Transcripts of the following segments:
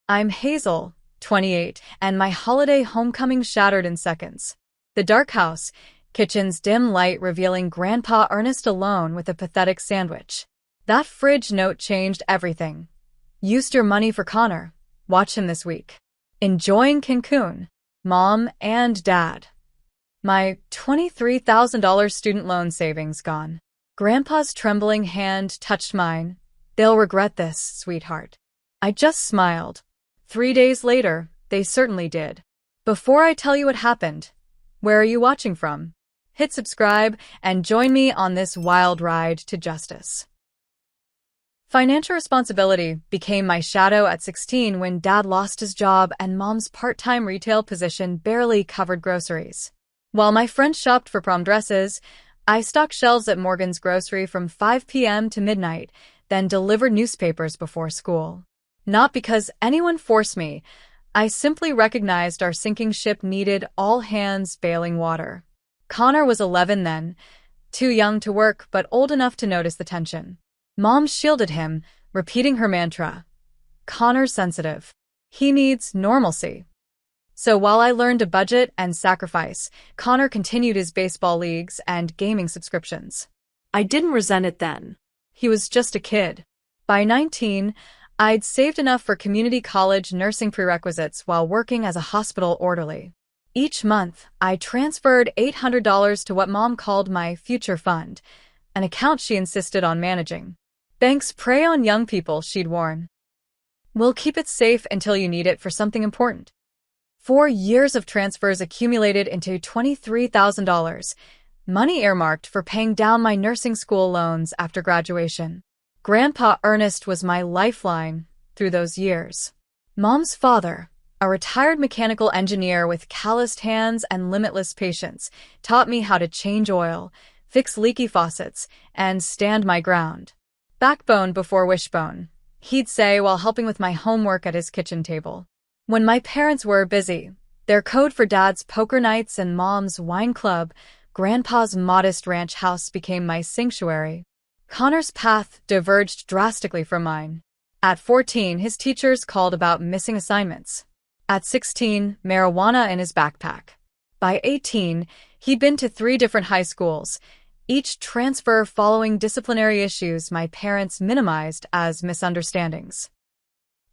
I'm Hazel, 28, and my holiday homecoming shattered in seconds. The dark house, kitchen's dim light revealing Grandpa Ernest alone with a pathetic sandwich. That fridge note changed everything. Used your money for Connor. Watch him this week. Enjoying Cancun. Mom and Dad. My $23,000 student loan savings gone. Grandpa's trembling hand touched mine. They'll regret this, sweetheart. I just smiled. 3 days later, they certainly did. Before I tell you what happened, where are you watching from? Hit subscribe and join me on this wild ride to justice. Financial responsibility became my shadow at 16 when Dad lost his job and Mom's part-time retail position barely covered groceries. While my friends shopped for prom dresses, I stocked shelves at Morgan's Grocery from 5 p.m. to midnight, then delivered newspapers before school. Not because anyone forced me, I simply recognized our sinking ship needed all hands bailing water. Connor was 11 then, too young to work but old enough to notice the tension. Mom shielded him, repeating her mantra. Connor's sensitive. He needs normalcy. So while I learned to budget and sacrifice, Connor continued his baseball leagues and gaming subscriptions. I didn't resent it then. He was just a kid. By 19, I'd saved enough for community college nursing prerequisites while working as a hospital orderly. Each month, I transferred $800 to what Mom called my future fund, an account she insisted on managing. Banks prey on young people, she'd warn. We'll keep it safe until you need it for something important. 4 years of transfers accumulated into $23,000, money earmarked for paying down my nursing school loans after graduation. Grandpa Ernest was my lifeline through those years. Mom's father, a retired mechanical engineer with calloused hands and limitless patience, taught me how to change oil, fix leaky faucets, and stand my ground. Backbone before wishbone, he'd say while helping with my homework at his kitchen table. When my parents were busy, their code for Dad's poker nights and Mom's wine club, Grandpa's modest ranch house became my sanctuary. Connor's path diverged drastically from mine. At 14, his teachers called about missing assignments. At 16, marijuana in his backpack. By 18, he'd been to 3 different high schools, each transfer following disciplinary issues my parents minimized as misunderstandings.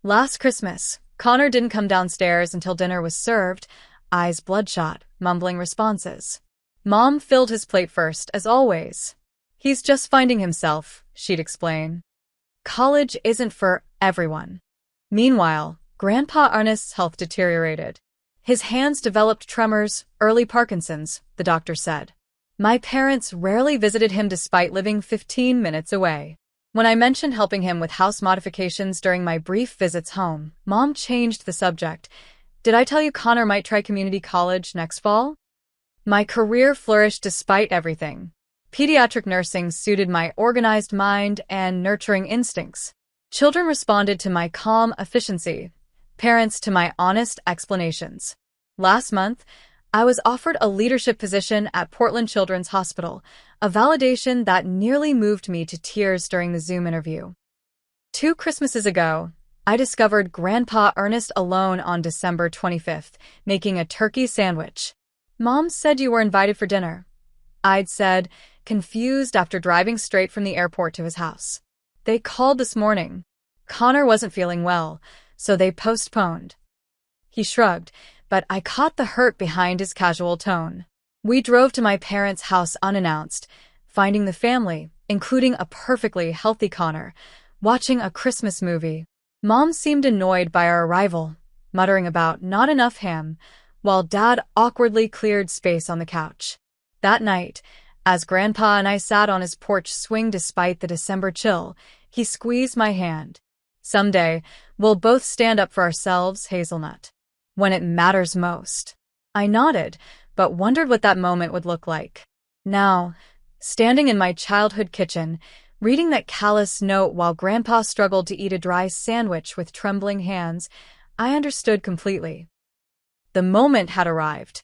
Last Christmas, Connor didn't come downstairs until dinner was served, eyes bloodshot, mumbling responses. Mom filled his plate first, as always. He's just finding himself, she'd explain. College isn't for everyone. Meanwhile, Grandpa Ernest's health deteriorated. His hands developed tremors, early Parkinson's, the doctor said. My parents rarely visited him despite living 15 minutes away. When I mentioned helping him with house modifications during my brief visits home, Mom changed the subject. Did I tell you Connor might try community college next fall? My career flourished despite everything. Pediatric nursing suited my organized mind and nurturing instincts. Children responded to my calm efficiency, parents to my honest explanations. Last month, I was offered a leadership position at Portland Children's Hospital, a validation that nearly moved me to tears during the Zoom interview. 2 Christmases ago, I discovered Grandpa Ernest alone on December 25th, making a turkey sandwich. Mom said you were invited for dinner. I'd said, confused after driving straight from the airport to his house. They called this morning. Connor wasn't feeling well, so they postponed. He shrugged, but I caught the hurt behind his casual tone. We drove to my parents' house unannounced, finding the family, including a perfectly healthy Connor, watching a Christmas movie. Mom seemed annoyed by our arrival, muttering about not enough ham, while Dad awkwardly cleared space on the couch. That night, as Grandpa and I sat on his porch swing despite the December chill, he squeezed my hand. Someday, we'll both stand up for ourselves, Hazelnut. When it matters most. I nodded, but wondered what that moment would look like. Now, standing in my childhood kitchen, reading that callous note while Grandpa struggled to eat a dry sandwich with trembling hands, I understood completely. The moment had arrived.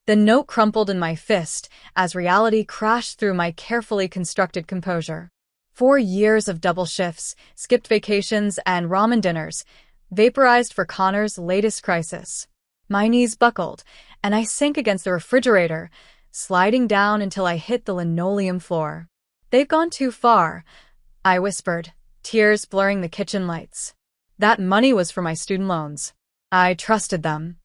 The note crumpled in my fist as reality crashed through my carefully constructed composure. 4 years of double shifts, skipped vacations, and ramen dinners, vaporized for Connor's latest crisis. My knees buckled, and I sank against the refrigerator, sliding down until I hit the linoleum floor. "They've gone too far," I whispered, tears blurring the kitchen lights. That money was for my student loans. I trusted them.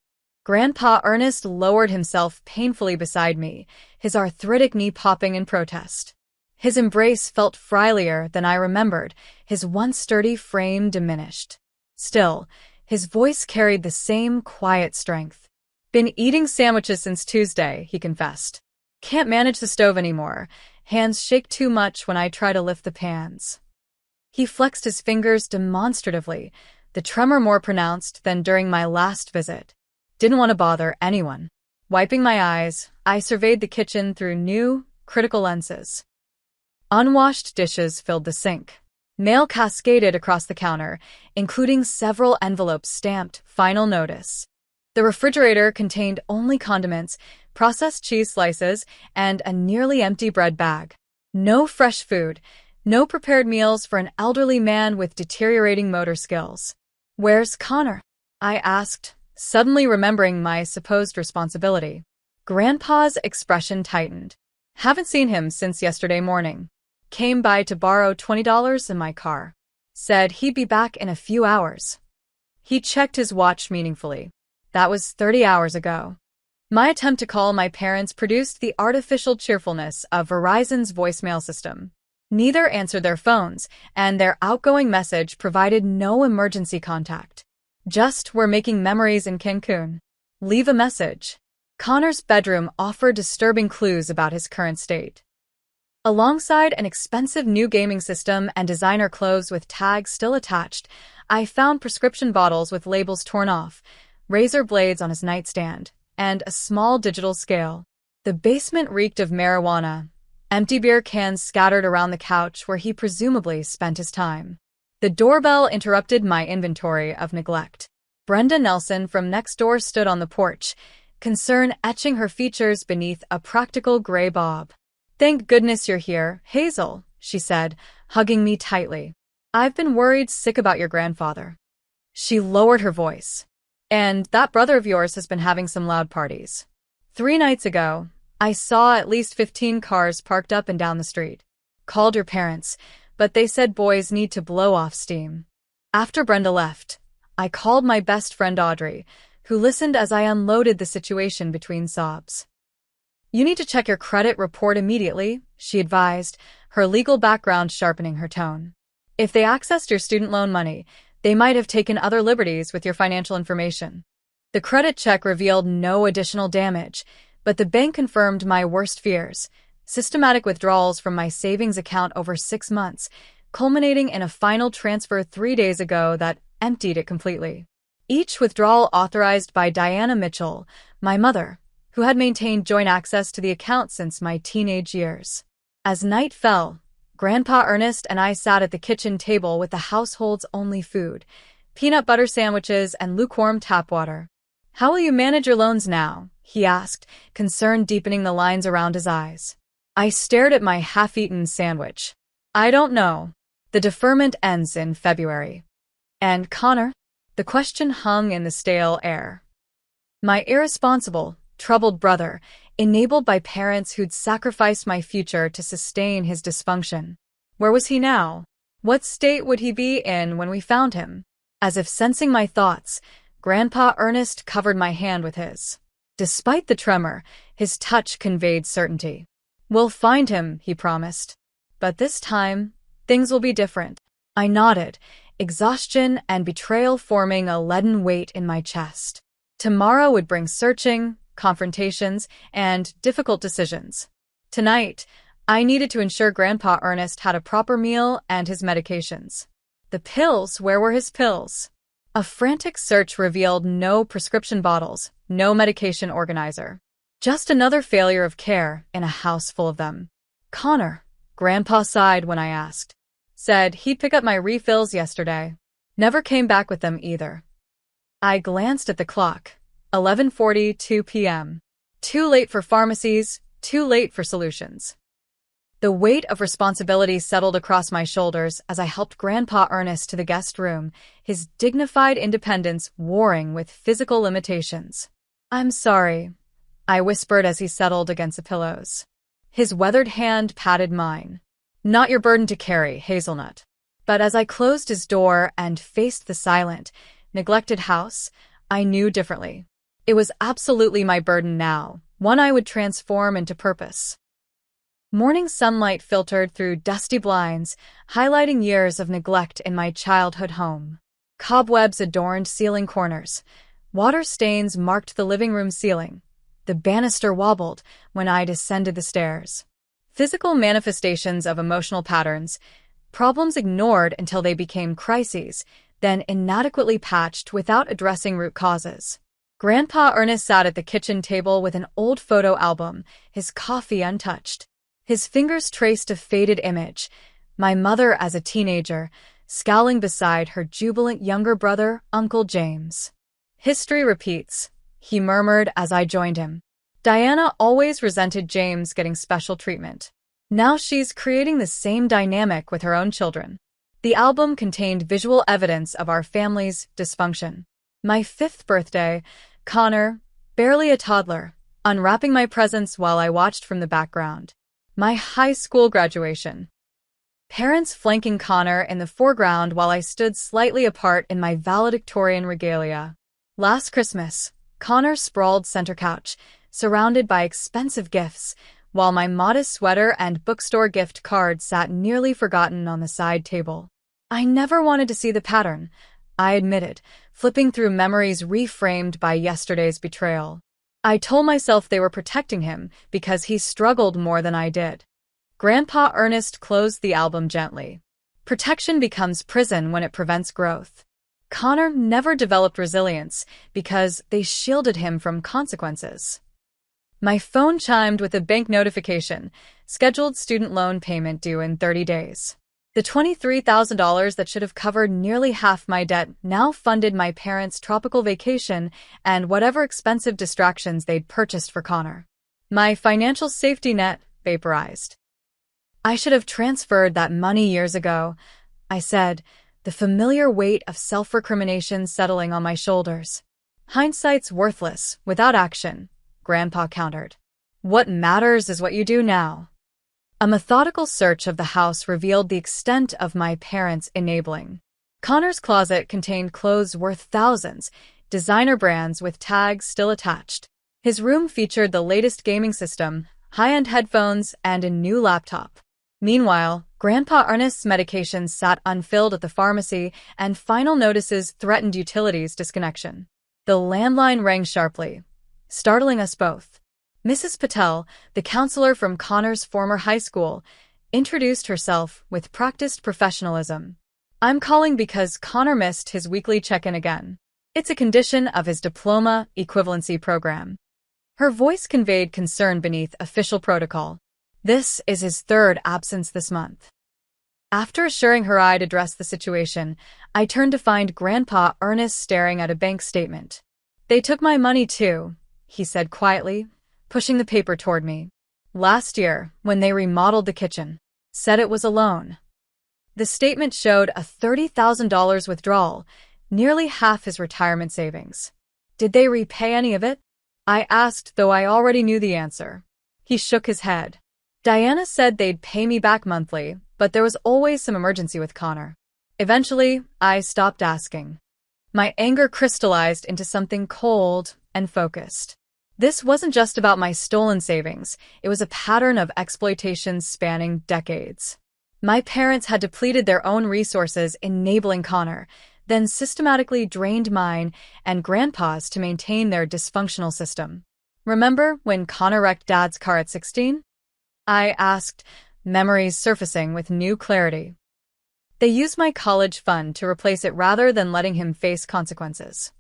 Grandpa Ernest lowered himself painfully beside me, his arthritic knee popping in protest. His embrace felt frilier than I remembered, his once sturdy frame diminished. Still, his voice carried the same quiet strength. "Been eating sandwiches since Tuesday," he confessed. "Can't manage the stove anymore. Hands shake too much when I try to lift the pans." He flexed his fingers demonstratively, the tremor more pronounced than during my last visit. Didn't want to bother anyone. Wiping my eyes, I surveyed the kitchen through new, critical lenses. Unwashed dishes filled the sink. Mail cascaded across the counter, including several envelopes stamped "Final Notice." The refrigerator contained only condiments, processed cheese slices, and a nearly empty bread bag. No fresh food, no prepared meals for an elderly man with deteriorating motor skills. "Where's Connor?" I asked, suddenly remembering my supposed responsibility. Grandpa's expression tightened. "Haven't seen him since yesterday morning. Came by to borrow $20 in my car. Said he'd be back in a few hours." He checked his watch meaningfully. That was 30 hours ago. My attempt to call my parents produced the artificial cheerfulness of Verizon's voicemail system. Neither answered their phones, and their outgoing message provided no emergency contact. Just, "We're making memories in Cancun. Leave a message." Connor's bedroom offered disturbing clues about his current state. Alongside an expensive new gaming system and designer clothes with tags still attached, I found prescription bottles with labels torn off, razor blades on his nightstand, and a small digital scale. The basement reeked of marijuana, empty beer cans scattered around the couch where he presumably spent his time. The doorbell interrupted my inventory of neglect. Brenda Nelson from next door stood on the porch, concern etching her features beneath a practical gray bob. "Thank goodness you're here, Hazel," she said, hugging me tightly. "I've been worried sick about your grandfather." She lowered her voice. "And that brother of yours has been having some loud parties. 3 nights ago, I saw at least 15 cars parked up and down the street. Called your parents, but they said boys need to blow off steam." After Brenda left, I called my best friend Audrey, who listened as I unloaded the situation between sobs. "You need to check your credit report immediately," she advised, her legal background sharpening her tone. "If they accessed your student loan money, they might have taken other liberties with your financial information." The credit check revealed no additional damage, but the bank confirmed my worst fears: systematic withdrawals from my savings account over 6 months, culminating in a final transfer 3 days ago that emptied it completely. Each withdrawal authorized by Diana Mitchell, my mother, who had maintained joint access to the account since my teenage years. As night fell, Grandpa Ernest and I sat at the kitchen table with the household's only food, peanut butter sandwiches and lukewarm tap water. "How will you manage your loans now?" he asked, concern deepening the lines around his eyes. I stared at my half-eaten sandwich. "I don't know. The deferment ends in February." "And Connor?" The question hung in the stale air. My irresponsible, troubled brother, enabled by parents who'd sacrificed my future to sustain his dysfunction. Where was he now? What state would he be in when we found him? As if sensing my thoughts, Grandpa Ernest covered my hand with his. Despite the tremor, his touch conveyed certainty. "We'll find him," he promised. "But this time, things will be different." I nodded, exhaustion and betrayal forming a leaden weight in my chest. Tomorrow would bring searching, confrontations, and difficult decisions. Tonight, I needed to ensure Grandpa Ernest had a proper meal and his medications. The pills, where were his pills? A frantic search revealed no prescription bottles, no medication organizer. Just another failure of care in a house full of them. "Connor," Grandpa sighed when I asked. "Said he'd pick up my refills yesterday. Never came back with them either." I glanced at the clock. 11:42 p.m. Too late for pharmacies, too late for solutions. The weight of responsibility settled across my shoulders as I helped Grandpa Ernest to the guest room, his dignified independence warring with physical limitations. "I'm sorry," I whispered as he settled against the pillows. His weathered hand patted mine. "Not your burden to carry, Hazelnut." But as I closed his door and faced the silent, neglected house, I knew differently. It was absolutely my burden now, one I would transform into purpose. Morning sunlight filtered through dusty blinds, highlighting years of neglect in my childhood home. Cobwebs adorned ceiling corners. Water stains marked the living room ceiling. The banister wobbled when I descended the stairs. Physical manifestations of emotional patterns, problems ignored until they became crises, then inadequately patched without addressing root causes. Grandpa Ernest sat at the kitchen table with an old photo album, his coffee untouched. His fingers traced a faded image, my mother as a teenager, scowling beside her jubilant younger brother, Uncle James. "History repeats," he murmured as I joined him. "Diana always resented James getting special treatment. Now she's creating the same dynamic with her own children." The album contained visual evidence of our family's dysfunction. My 5th birthday, Connor, barely a toddler, unwrapping my presents while I watched from the background. My high school graduation. Parents flanking Connor in the foreground while I stood slightly apart in my valedictorian regalia. Last Christmas, Connor sprawled center couch, surrounded by expensive gifts, while my modest sweater and bookstore gift card sat nearly forgotten on the side table. I never wanted to see the pattern, I admitted, flipping through memories reframed by yesterday's betrayal. I told myself they were protecting him because he struggled more than I did. Grandpa Ernest closed the album gently. Protection becomes prison when it prevents growth. Connor never developed resilience because they shielded him from consequences. My phone chimed with a bank notification, scheduled student loan payment due in 30 days. The $23,000 that should have covered nearly half my debt now funded my parents' tropical vacation and whatever expensive distractions they'd purchased for Connor. My financial safety net vaporized. "I should have transferred that money years ago," I said, the familiar weight of self-recrimination settling on my shoulders. "Hindsight's worthless without action," Grandpa countered. "What matters is what you do now." A methodical search of the house revealed the extent of my parents' enabling. Connor's closet contained clothes worth thousands, designer brands with tags still attached. His room featured the latest gaming system, high-end headphones, and a new laptop. Meanwhile, Grandpa Ernest's medications sat unfilled at the pharmacy, and final notices threatened utilities disconnection. The landline rang sharply, startling us both. Mrs. Patel, the counselor from Connor's former high school, introduced herself with practiced professionalism. "I'm calling because Connor missed his weekly check-in again. It's a condition of his diploma equivalency program." Her voice conveyed concern beneath official protocol. "This is his 3rd absence this month." After assuring her I'd address the situation, I turned to find Grandpa Ernest staring at a bank statement. "They took my money too," he said quietly, pushing the paper toward me. "Last year, when they remodeled the kitchen. Said it was a loan." The statement showed a $30,000 withdrawal, nearly half his retirement savings. "Did they repay any of it?" I asked, though I already knew the answer. He shook his head. "Diana said they'd pay me back monthly, but there was always some emergency with Connor." Eventually, I stopped asking. My anger crystallized into something cold and focused. This wasn't just about my stolen savings, it was a pattern of exploitation spanning decades. My parents had depleted their own resources enabling Connor, then systematically drained mine and Grandpa's to maintain their dysfunctional system. "Remember when Connor wrecked Dad's car at 16? I asked, memories surfacing with new clarity. "They used my college fund to replace it rather than letting him face consequences."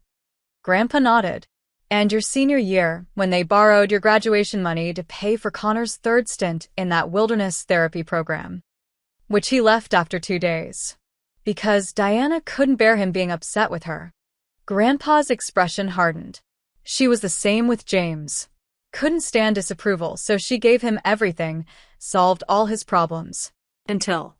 Grandpa nodded. "And your senior year, when they borrowed your graduation money to pay for Connor's 3rd stint in that wilderness therapy program, which he left after 2 days. Because Diana couldn't bear him being upset with her." Grandpa's expression hardened. "She was the same with James." Couldn't stand disapproval, so she gave him everything, solved all his problems. Until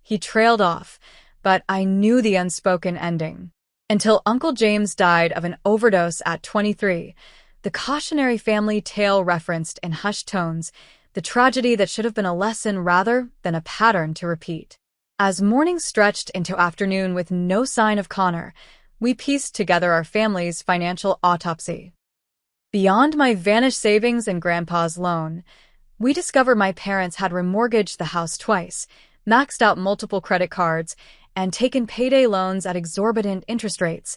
he trailed off, but I knew the unspoken ending. Until Uncle James died of an overdose at 23, the cautionary family tale referenced in hushed tones, the tragedy that should have been a lesson rather than a pattern to repeat. As morning stretched into afternoon with no sign of Connor, we pieced together our family's financial autopsy. Beyond my vanished savings and Grandpa's loan, we discovered my parents had remortgaged the house twice, maxed out multiple credit cards, and taken payday loans at exorbitant interest rates,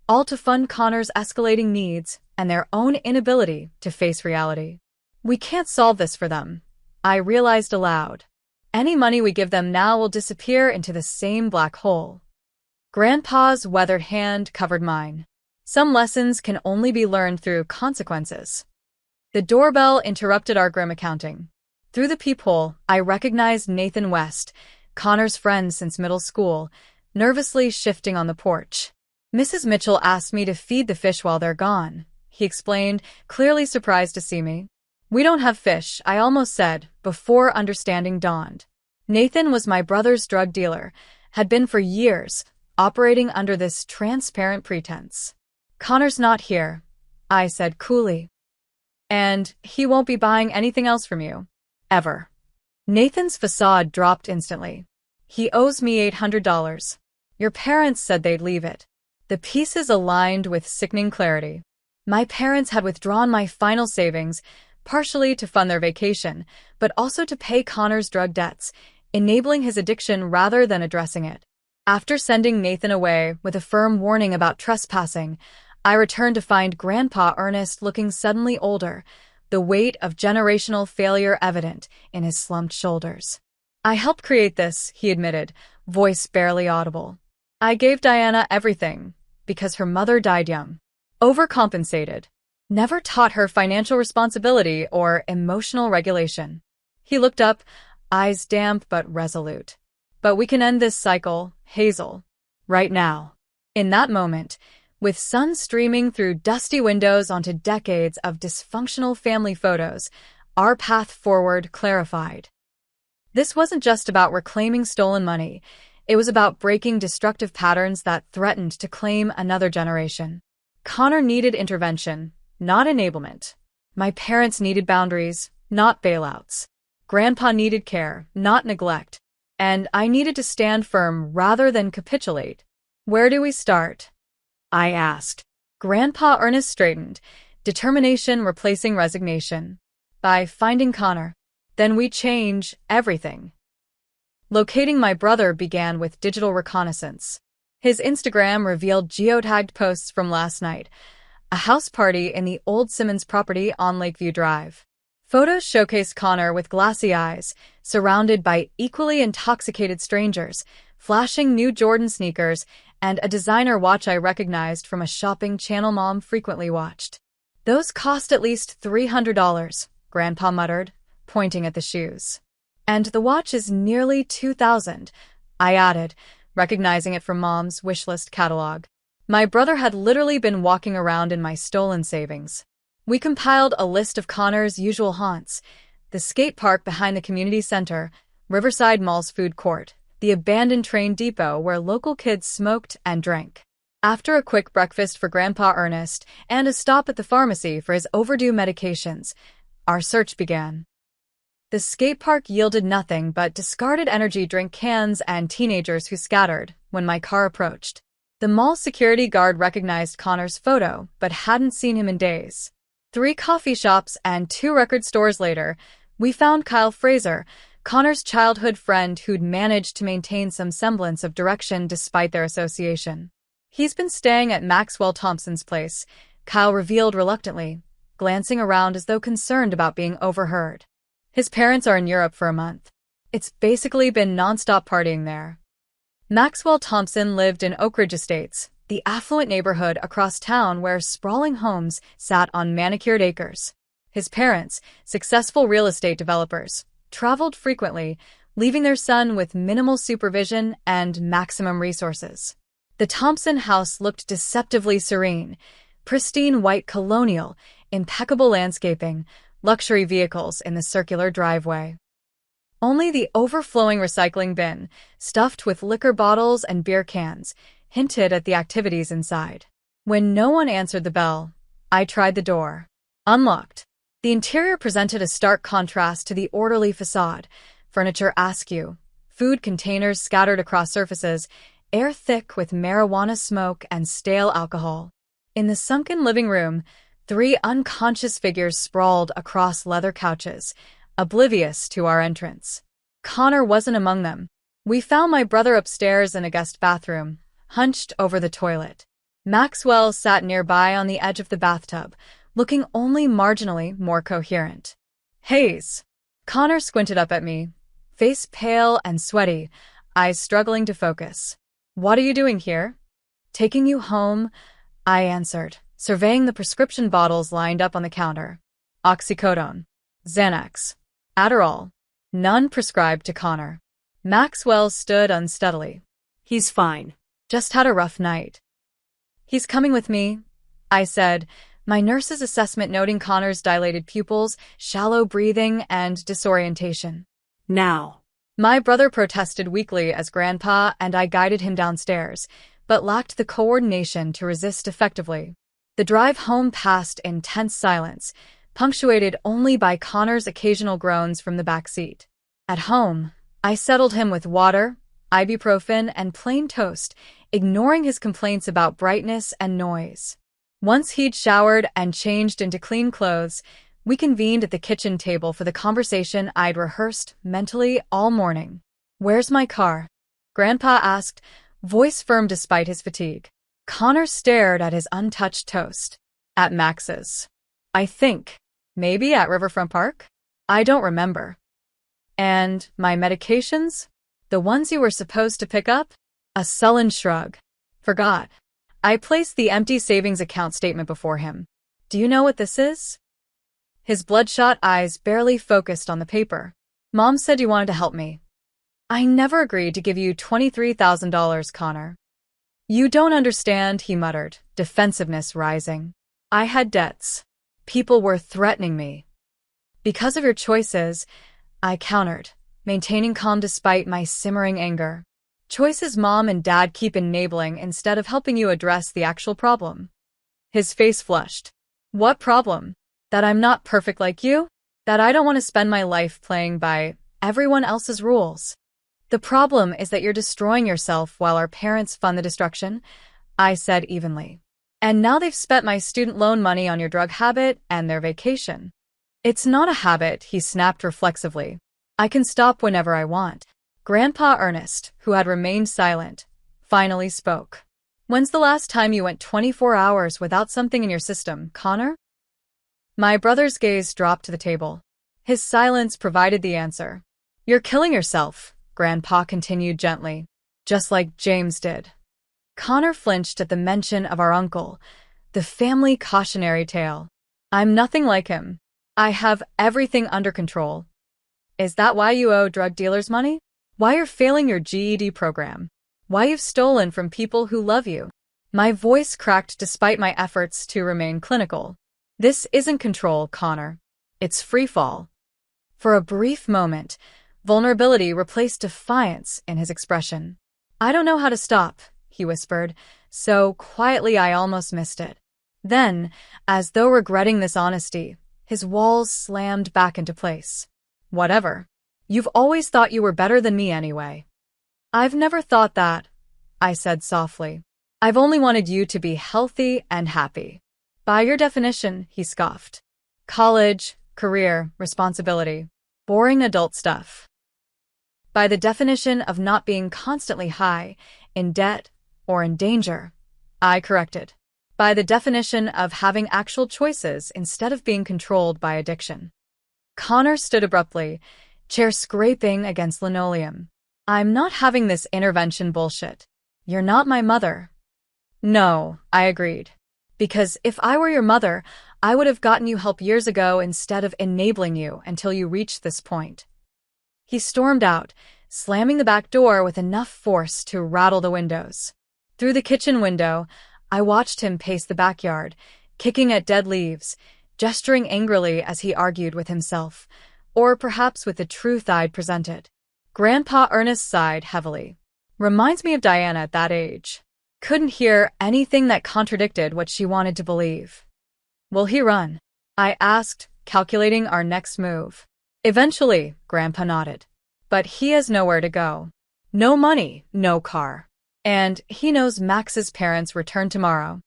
all to fund Connor's escalating needs and their own inability to face reality. We can't solve this for them, I realized aloud. Any money we give them now will disappear into the same black hole. Grandpa's weathered hand covered mine. Some lessons can only be learned through consequences. The doorbell interrupted our grim accounting. Through the peephole, I recognized Nathan West, Connor's friend since middle school, nervously shifting on the porch. Mrs. Mitchell asked me to feed the fish while they're gone, he explained, clearly surprised to see me. We don't have fish, I almost said, before understanding dawned. Nathan was my brother's drug dealer, had been for years, operating under this transparent pretense. Connor's not here, I said coolly. And he won't be buying anything else from you. Ever. Nathan's facade dropped instantly. He owes me $800. Your parents said they'd leave it. The pieces aligned with sickening clarity. My parents had withdrawn my final savings, partially to fund their vacation, but also to pay Connor's drug debts, enabling his addiction rather than addressing it. After sending Nathan away with a firm warning about trespassing, I returned to find Grandpa Ernest looking suddenly older, the weight of generational failure evident in his slumped shoulders. I helped create this, he admitted, voice barely audible. I gave Diana everything, because her mother died young. Overcompensated. Never taught her financial responsibility or emotional regulation. He looked up, eyes damp but resolute. But we can end this cycle, Hazel. Right now. In that moment, with sun streaming through dusty windows onto decades of dysfunctional family photos, our path forward clarified. This wasn't just about reclaiming stolen money. It was about breaking destructive patterns that threatened to claim another generation. Connor needed intervention, not enablement. My parents needed boundaries, not bailouts. Grandpa needed care, not neglect. And I needed to stand firm rather than capitulate. Where do we start? I asked. Grandpa Ernest straightened, determination replacing resignation. By finding Connor. Then we change everything. Locating my brother began with digital reconnaissance. His Instagram revealed geotagged posts from last night, a house party in the old Simmons property on Lakeview Drive. Photos showcased Connor with glassy eyes, surrounded by equally intoxicated strangers, flashing new Jordan sneakers, and a designer watch I recognized from a shopping channel Mom frequently watched. Those cost at least $300, Grandpa muttered, pointing at the shoes. And the watch is nearly $2,000, I added, recognizing it from Mom's wishlist catalog. My brother had literally been walking around in my stolen savings. We compiled a list of Connor's usual haunts: the skate park behind the community center, Riverside Mall's food court, the abandoned train depot where local kids smoked and drank. After a quick breakfast for Grandpa Ernest and a stop at the pharmacy for his overdue medications, our search began. The skate park yielded nothing but discarded energy drink cans and teenagers who scattered when my car approached. The mall security guard recognized Connor's photo but hadn't seen him in days. 3 coffee shops and 2 record stores later, we found Kyle Fraser, Connor's childhood friend who'd managed to maintain some semblance of direction despite their association. He's been staying at Maxwell Thompson's place, Kyle revealed reluctantly, glancing around as though concerned about being overheard. His parents are in Europe for a month. It's basically been nonstop partying there. Maxwell Thompson lived in Oak Ridge Estates, the affluent neighborhood across town where sprawling homes sat on manicured acres. His parents, successful real estate developers, traveled frequently, leaving their son with minimal supervision and maximum resources. The Thompson house looked deceptively serene, pristine white colonial, impeccable landscaping, luxury vehicles in the circular driveway. Only the overflowing recycling bin, stuffed with liquor bottles and beer cans, hinted at the activities inside. When no one answered the bell, I tried the door. Unlocked. The interior presented a stark contrast to the orderly facade, furniture askew, food containers scattered across surfaces, air thick with marijuana smoke and stale alcohol. In the sunken living room, 3 unconscious figures sprawled across leather couches, oblivious to our entrance. Connor wasn't among them. We found my brother upstairs in a guest bathroom, hunched over the toilet. Maxwell sat nearby on the edge of the bathtub, looking only marginally more coherent. Haze. Connor squinted up at me, face pale and sweaty, eyes struggling to focus. What are you doing here? Taking you home, I answered, surveying the prescription bottles lined up on the counter. Oxycodone, Xanax, Adderall, none prescribed to Connor. Maxwell stood unsteadily. He's fine. Just had a rough night. He's coming with me, I said, my nurse's assessment noting Connor's dilated pupils, shallow breathing, and disorientation. Now. My brother protested weakly as Grandpa and I guided him downstairs, but lacked the coordination to resist effectively. The drive home passed in tense silence, punctuated only by Connor's occasional groans from the back seat. At home, I settled him with water, ibuprofen, and plain toast, ignoring his complaints about brightness and noise. Once he'd showered and changed into clean clothes, we convened at the kitchen table for the conversation I'd rehearsed mentally all morning. Where's my car? Grandpa asked, voice firm despite his fatigue. Connor stared at his untouched toast. At Max's. I think. Maybe at Riverfront Park? I don't remember. And my medications? The ones you were supposed to pick up? A sullen shrug. Forgot. I placed the empty savings account statement before him. Do you know what this is? His bloodshot eyes barely focused on the paper. Mom said you wanted to help me. I never agreed to give you $23,000, Connor. You don't understand, he muttered, defensiveness rising. I had debts. People were threatening me. Because of your choices, I countered, maintaining calm despite my simmering anger. Choices Mom and Dad keep enabling instead of helping you address the actual problem. His face flushed. What problem? That I'm not perfect like you? That I don't want to spend my life playing by everyone else's rules? The problem is that you're destroying yourself while our parents fund the destruction, I said evenly. And now they've spent my student loan money on your drug habit and their vacation. It's not a habit, he snapped reflexively. I can stop whenever I want. Grandpa Ernest, who had remained silent, finally spoke. When's the last time you went 24 hours without something in your system, Connor? My brother's gaze dropped to the table. His silence provided the answer. You're killing yourself, Grandpa continued gently, just like James did. Connor flinched at the mention of our uncle, the family cautionary tale. I'm nothing like him. I have everything under control. Is that why you owe drug dealers money? Why you're failing your GED program? Why you've stolen from people who love you? My voice cracked despite my efforts to remain clinical. This isn't control, Connor. It's free fall. For a brief moment, vulnerability replaced defiance in his expression. I don't know how to stop, he whispered, so quietly I almost missed it. Then, as though regretting this honesty, his walls slammed back into place. Whatever. You've always thought you were better than me anyway. I've never thought that, I said softly. I've only wanted you to be healthy and happy. By your definition, he scoffed. College, career, responsibility. Boring adult stuff. By the definition of not being constantly high, in debt, or in danger, I corrected. By the definition of having actual choices instead of being controlled by addiction. Connor stood abruptly, chair scraping against linoleum. I'm not having this intervention bullshit. You're not my mother. No, I agreed. Because if I were your mother, I would have gotten you help years ago instead of enabling you until you reached this point. He stormed out, slamming the back door with enough force to rattle the windows. Through the kitchen window, I watched him pace the backyard, kicking at dead leaves, gesturing angrily as he argued with himself, or perhaps with the truth I'd presented. Grandpa Ernest sighed heavily. Reminds me of Diana at that age. Couldn't hear anything that contradicted what she wanted to believe. Will he run? I asked, calculating our next move. Eventually, Grandpa nodded. But he has nowhere to go. No money, no car. And he knows Max's parents return tomorrow.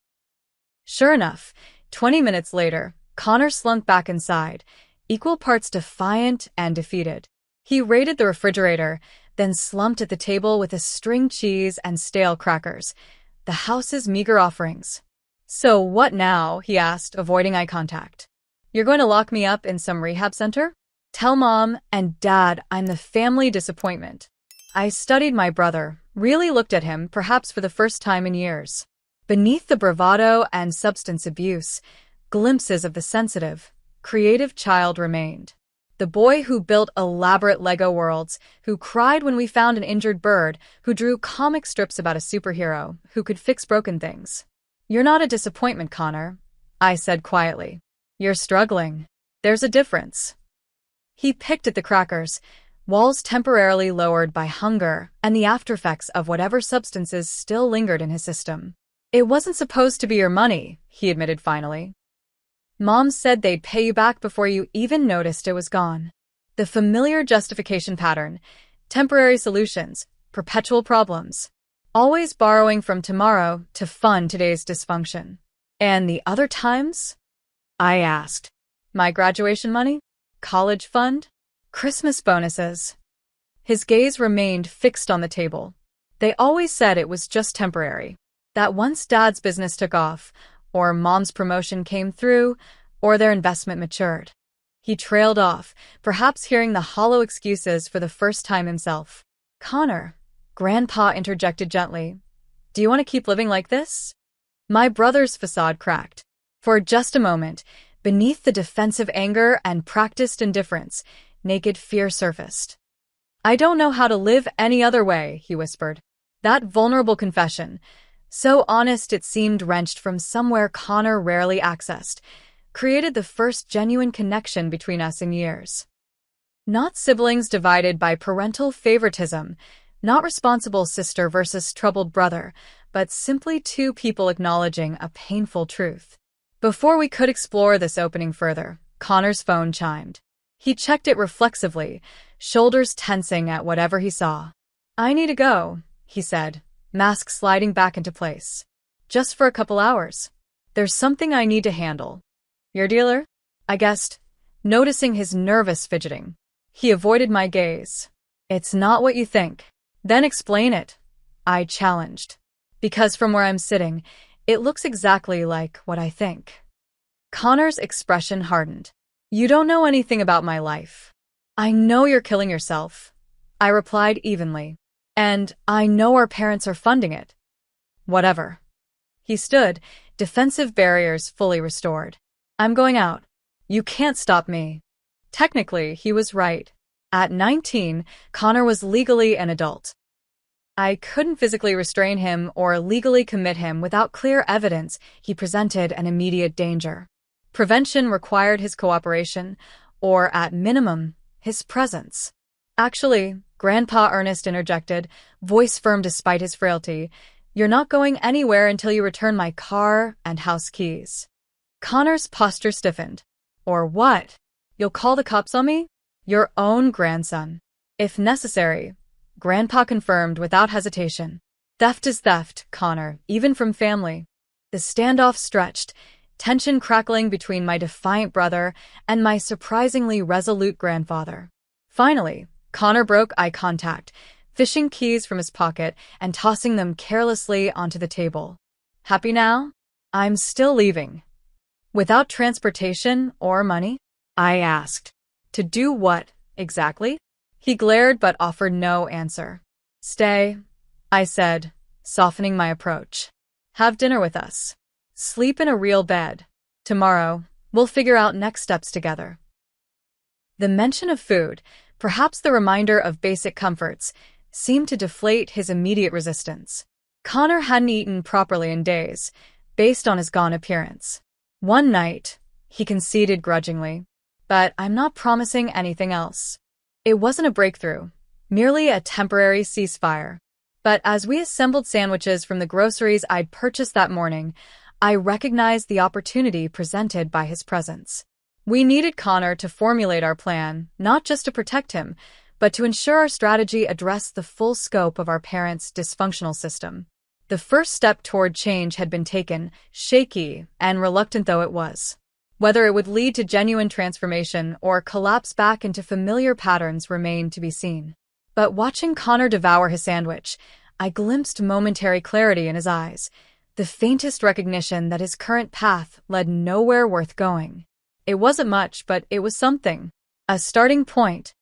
Sure enough, 20 minutes later, Connor slunk back inside, equal parts defiant and defeated. He raided the refrigerator, then slumped at the table with a string cheese and stale crackers, the house's meager offerings. So what now? He asked, avoiding eye contact. You're going to lock me up in some rehab center? Tell Mom and Dad I'm the family disappointment. I studied my brother, really looked at him, perhaps for the first time in years. Beneath the bravado and substance abuse, glimpses of the sensitive, creative child remained. The boy who built elaborate Lego worlds, who cried when we found an injured bird, who drew comic strips about a superhero, who could fix broken things. You're not a disappointment, Connor, I said quietly. You're struggling. There's a difference. He picked at the crackers, walls temporarily lowered by hunger and the aftereffects of whatever substances still lingered in his system. It wasn't supposed to be your money, he admitted finally. Mom said they'd pay you back before you even noticed it was gone. The familiar justification pattern, temporary solutions, perpetual problems. Always borrowing from tomorrow to fund today's dysfunction. And the other times? I asked. My graduation money? College fund? Christmas bonuses? His gaze remained fixed on the table. They always said it was just temporary. That once Dad's business took off, or Mom's promotion came through, or their investment matured. He trailed off, perhaps hearing the hollow excuses for the first time himself. Connor, Grandpa interjected gently. Do you want to keep living like this? My brother's facade cracked. For just a moment, beneath the defensive anger and practiced indifference, naked fear surfaced. I don't know how to live any other way, he whispered. That vulnerable confession, so honest it seemed wrenched from somewhere Connor rarely accessed, created the first genuine connection between us in years. Not siblings divided by parental favoritism, not responsible sister versus troubled brother, but simply two people acknowledging a painful truth. Before we could explore this opening further, Connor's phone chimed. He checked it reflexively, shoulders tensing at whatever he saw. I need to go, he said, mask sliding back into place. Just for a couple hours. There's something I need to handle. Your dealer? I guessed, noticing his nervous fidgeting. He avoided my gaze. It's not what you think. Then explain it, I challenged. Because from where I'm sitting, it looks exactly like what I think. Connor's expression hardened. You don't know anything about my life. I know you're killing yourself, I replied evenly. And I know our parents are funding it. Whatever. He stood, defensive barriers fully restored. I'm going out. You can't stop me. Technically, he was right. At 19, Connor was legally an adult. I couldn't physically restrain him or legally commit him without clear evidence he presented an immediate danger. Prevention required his cooperation, or at minimum, his presence. Actually, Grandpa Ernest interjected, voice firm despite his frailty, you're not going anywhere until you return my car and house keys. Connor's posture stiffened. Or what? You'll call the cops on me? Your own grandson. If necessary, Grandpa confirmed without hesitation. Theft is theft, Connor, even from family. The standoff stretched, tension crackling between my defiant brother and my surprisingly resolute grandfather. Finally, Connor broke eye contact, fishing keys from his pocket and tossing them carelessly onto the table. Happy now? I'm still leaving. Without transportation or money? I asked. To do what, exactly? He glared but offered no answer. Stay, I said, softening my approach. Have dinner with us. Sleep in a real bed. Tomorrow, we'll figure out next steps together. The mention of food, perhaps the reminder of basic comforts, seemed to deflate his immediate resistance. Connor hadn't eaten properly in days, based on his gone appearance. One night, he conceded grudgingly. But I'm not promising anything else. It wasn't a breakthrough, merely a temporary ceasefire. But as we assembled sandwiches from the groceries I'd purchased that morning, I recognized the opportunity presented by his presence. We needed Connor to formulate our plan, not just to protect him, but to ensure our strategy addressed the full scope of our parents' dysfunctional system. The first step toward change had been taken, shaky and reluctant though it was. Whether it would lead to genuine transformation or collapse back into familiar patterns remained to be seen. But watching Connor devour his sandwich, I glimpsed momentary clarity in his eyes, the faintest recognition that his current path led nowhere worth going. It wasn't much, but it was something. A starting point.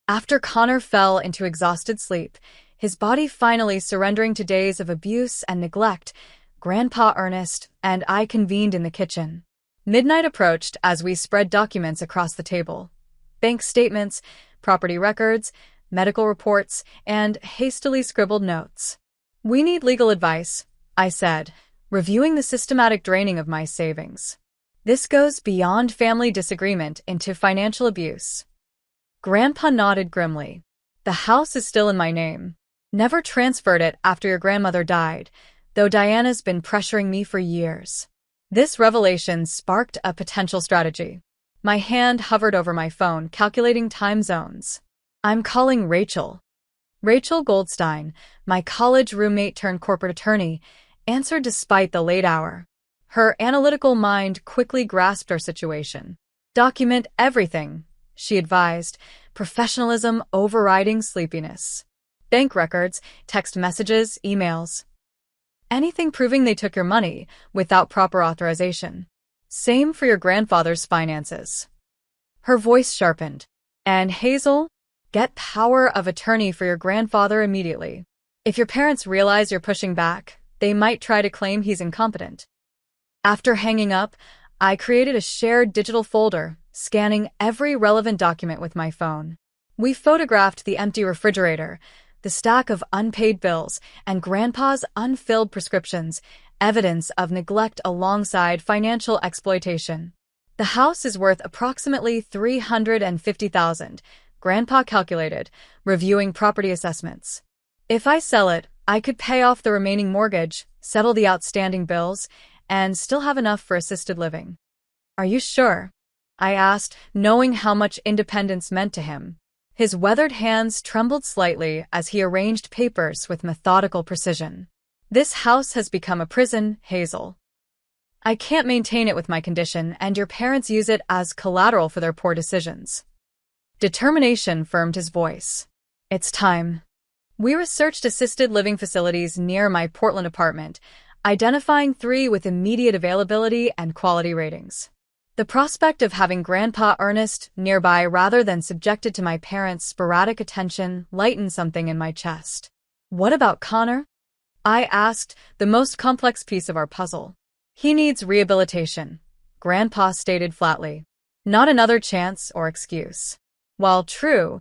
After Connor fell into exhausted sleep, his body finally surrendering to days of abuse and neglect, Grandpa Ernest and I convened in the kitchen. Midnight approached as we spread documents across the table. Bank statements, property records, medical reports, and hastily scribbled notes. "We need legal advice," I said, reviewing the systematic draining of my savings. "This goes beyond family disagreement into financial abuse." Grandpa nodded grimly. "The house is still in my name. Never transferred it after your grandmother died, though Diana's been pressuring me for years." This revelation sparked a potential strategy. My hand hovered over my phone, calculating time zones. "I'm calling Rachel." Rachel Goldstein, my college roommate turned corporate attorney, answered despite the late hour. Her analytical mind quickly grasped our situation. "Document everything," she advised, professionalism overriding sleepiness. "Bank records, text messages, emails. Anything proving they took your money without proper authorization. Same for your grandfather's finances." Her voice sharpened. "And Hazel, get power of attorney for your grandfather immediately. If your parents realize you're pushing back, they might try to claim he's incompetent." After hanging up, I created a shared digital folder, scanning every relevant document with my phone. We photographed the empty refrigerator, the stack of unpaid bills, and Grandpa's unfilled prescriptions, evidence of neglect alongside financial exploitation. "The house is worth approximately $350,000, Grandpa calculated, reviewing property assessments. "If I sell it, I could pay off the remaining mortgage, settle the outstanding bills, and still have enough for assisted living." "Are you sure?" I asked, knowing how much independence meant to him. His weathered hands trembled slightly as he arranged papers with methodical precision. "This house has become a prison, Hazel. I can't maintain it with my condition, and your parents use it as collateral for their poor decisions." Determination firmed his voice. "It's time." We researched assisted living facilities near my Portland apartment, identifying 3 with immediate availability and quality ratings. The prospect of having Grandpa Ernest nearby rather than subjected to my parents' sporadic attention lightened something in my chest. "What about Connor?" I asked, the most complex piece of our puzzle. "He needs rehabilitation," Grandpa stated flatly. "Not another chance or excuse." While true,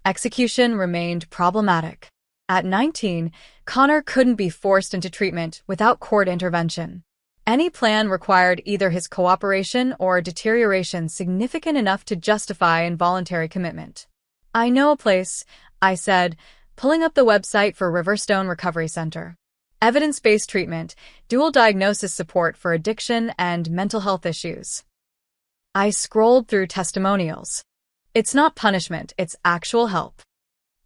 execution remained problematic. At 19, Connor couldn't be forced into treatment without court intervention. Any plan required either his cooperation or deterioration significant enough to justify involuntary commitment. "I know a place," I said, pulling up the website for Riverstone Recovery Center. Evidence-based treatment, dual diagnosis support for addiction and mental health issues. I scrolled through testimonials. "It's not punishment, it's actual help."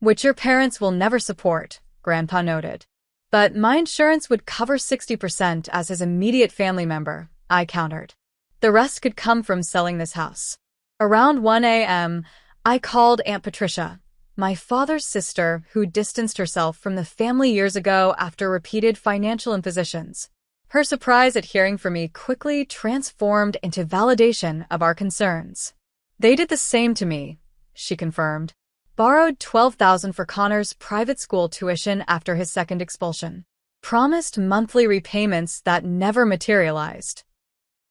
"Which your parents will never support," Grandpa noted. "But my insurance would cover 60% as his immediate family member," I countered. "The rest could come from selling this house." Around 1 a.m., I called Aunt Patricia, my father's sister who distanced herself from the family years ago after repeated financial impositions. Her surprise at hearing from me quickly transformed into validation of our concerns. "They did the same to me," she confirmed. "Borrowed $12,000 for Connor's private school tuition after his second expulsion. Promised monthly repayments that never materialized."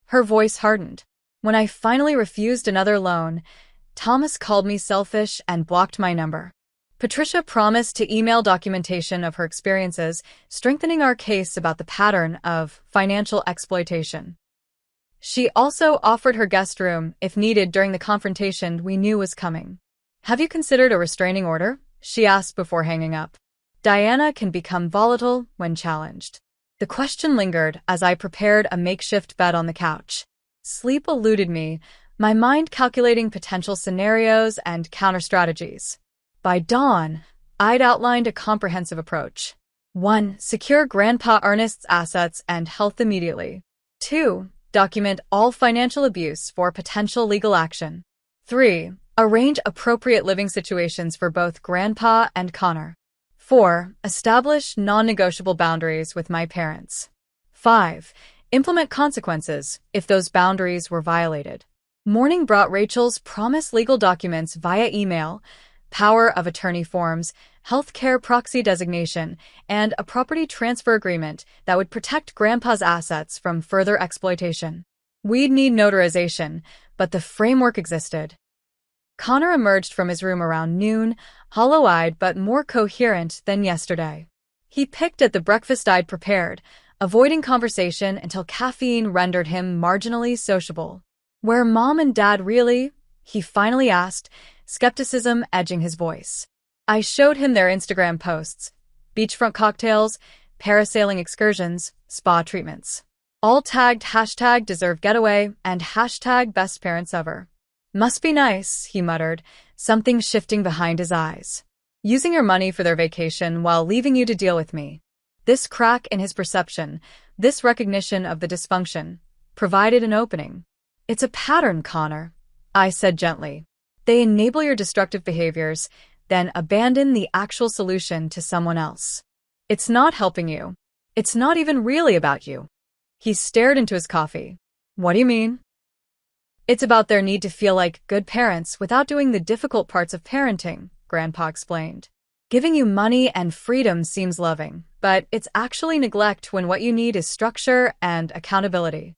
Her voice hardened. "When I finally refused another loan, Thomas called me selfish and blocked my number." Patricia promised to email documentation of her experiences, strengthening our case about the pattern of financial exploitation. She also offered her guest room if needed during the confrontation we knew was coming. Have you considered a restraining order? She asked before hanging up. Diana can become volatile when challenged. The question lingered as I prepared a makeshift bed on the couch. Sleep eluded me, my mind calculating potential scenarios and counter-strategies. By dawn, I'd outlined a comprehensive approach. 1. Secure Grandpa Ernest's assets and health immediately. 2. Document all financial abuse for potential legal action. 3. Arrange appropriate living situations for both Grandpa and Connor. 4. Establish non-negotiable boundaries with my parents. 5. Implement consequences if those boundaries were violated. Morning brought Rachel's promised legal documents via email, power of attorney forms, healthcare proxy designation, and a property transfer agreement that would protect Grandpa's assets from further exploitation. We'd need notarization, but the framework existed. Connor emerged from his room around noon, hollow-eyed but more coherent than yesterday. He picked at the breakfast I'd prepared, avoiding conversation until caffeine rendered him marginally sociable. "Where Mom and Dad really?" he finally asked, skepticism edging his voice. I showed him their Instagram posts: beachfront cocktails, parasailing excursions, spa treatments. All tagged #deservegetaway and #bestparentsever. "Must be nice," he muttered, something shifting behind his eyes. "Using your money for their vacation while leaving you to deal with me." This crack in his perception, this recognition of the dysfunction, provided an opening. "It's a pattern, Connor," I said gently. "They enable your destructive behaviors, then abandon the actual solution to someone else. It's not helping you. It's not even really about you." He stared into his coffee. "What do you mean?" "It's about their need to feel like good parents without doing the difficult parts of parenting," Grandpa explained. "Giving you money and freedom seems loving, but it's actually neglect when what you need is structure and accountability."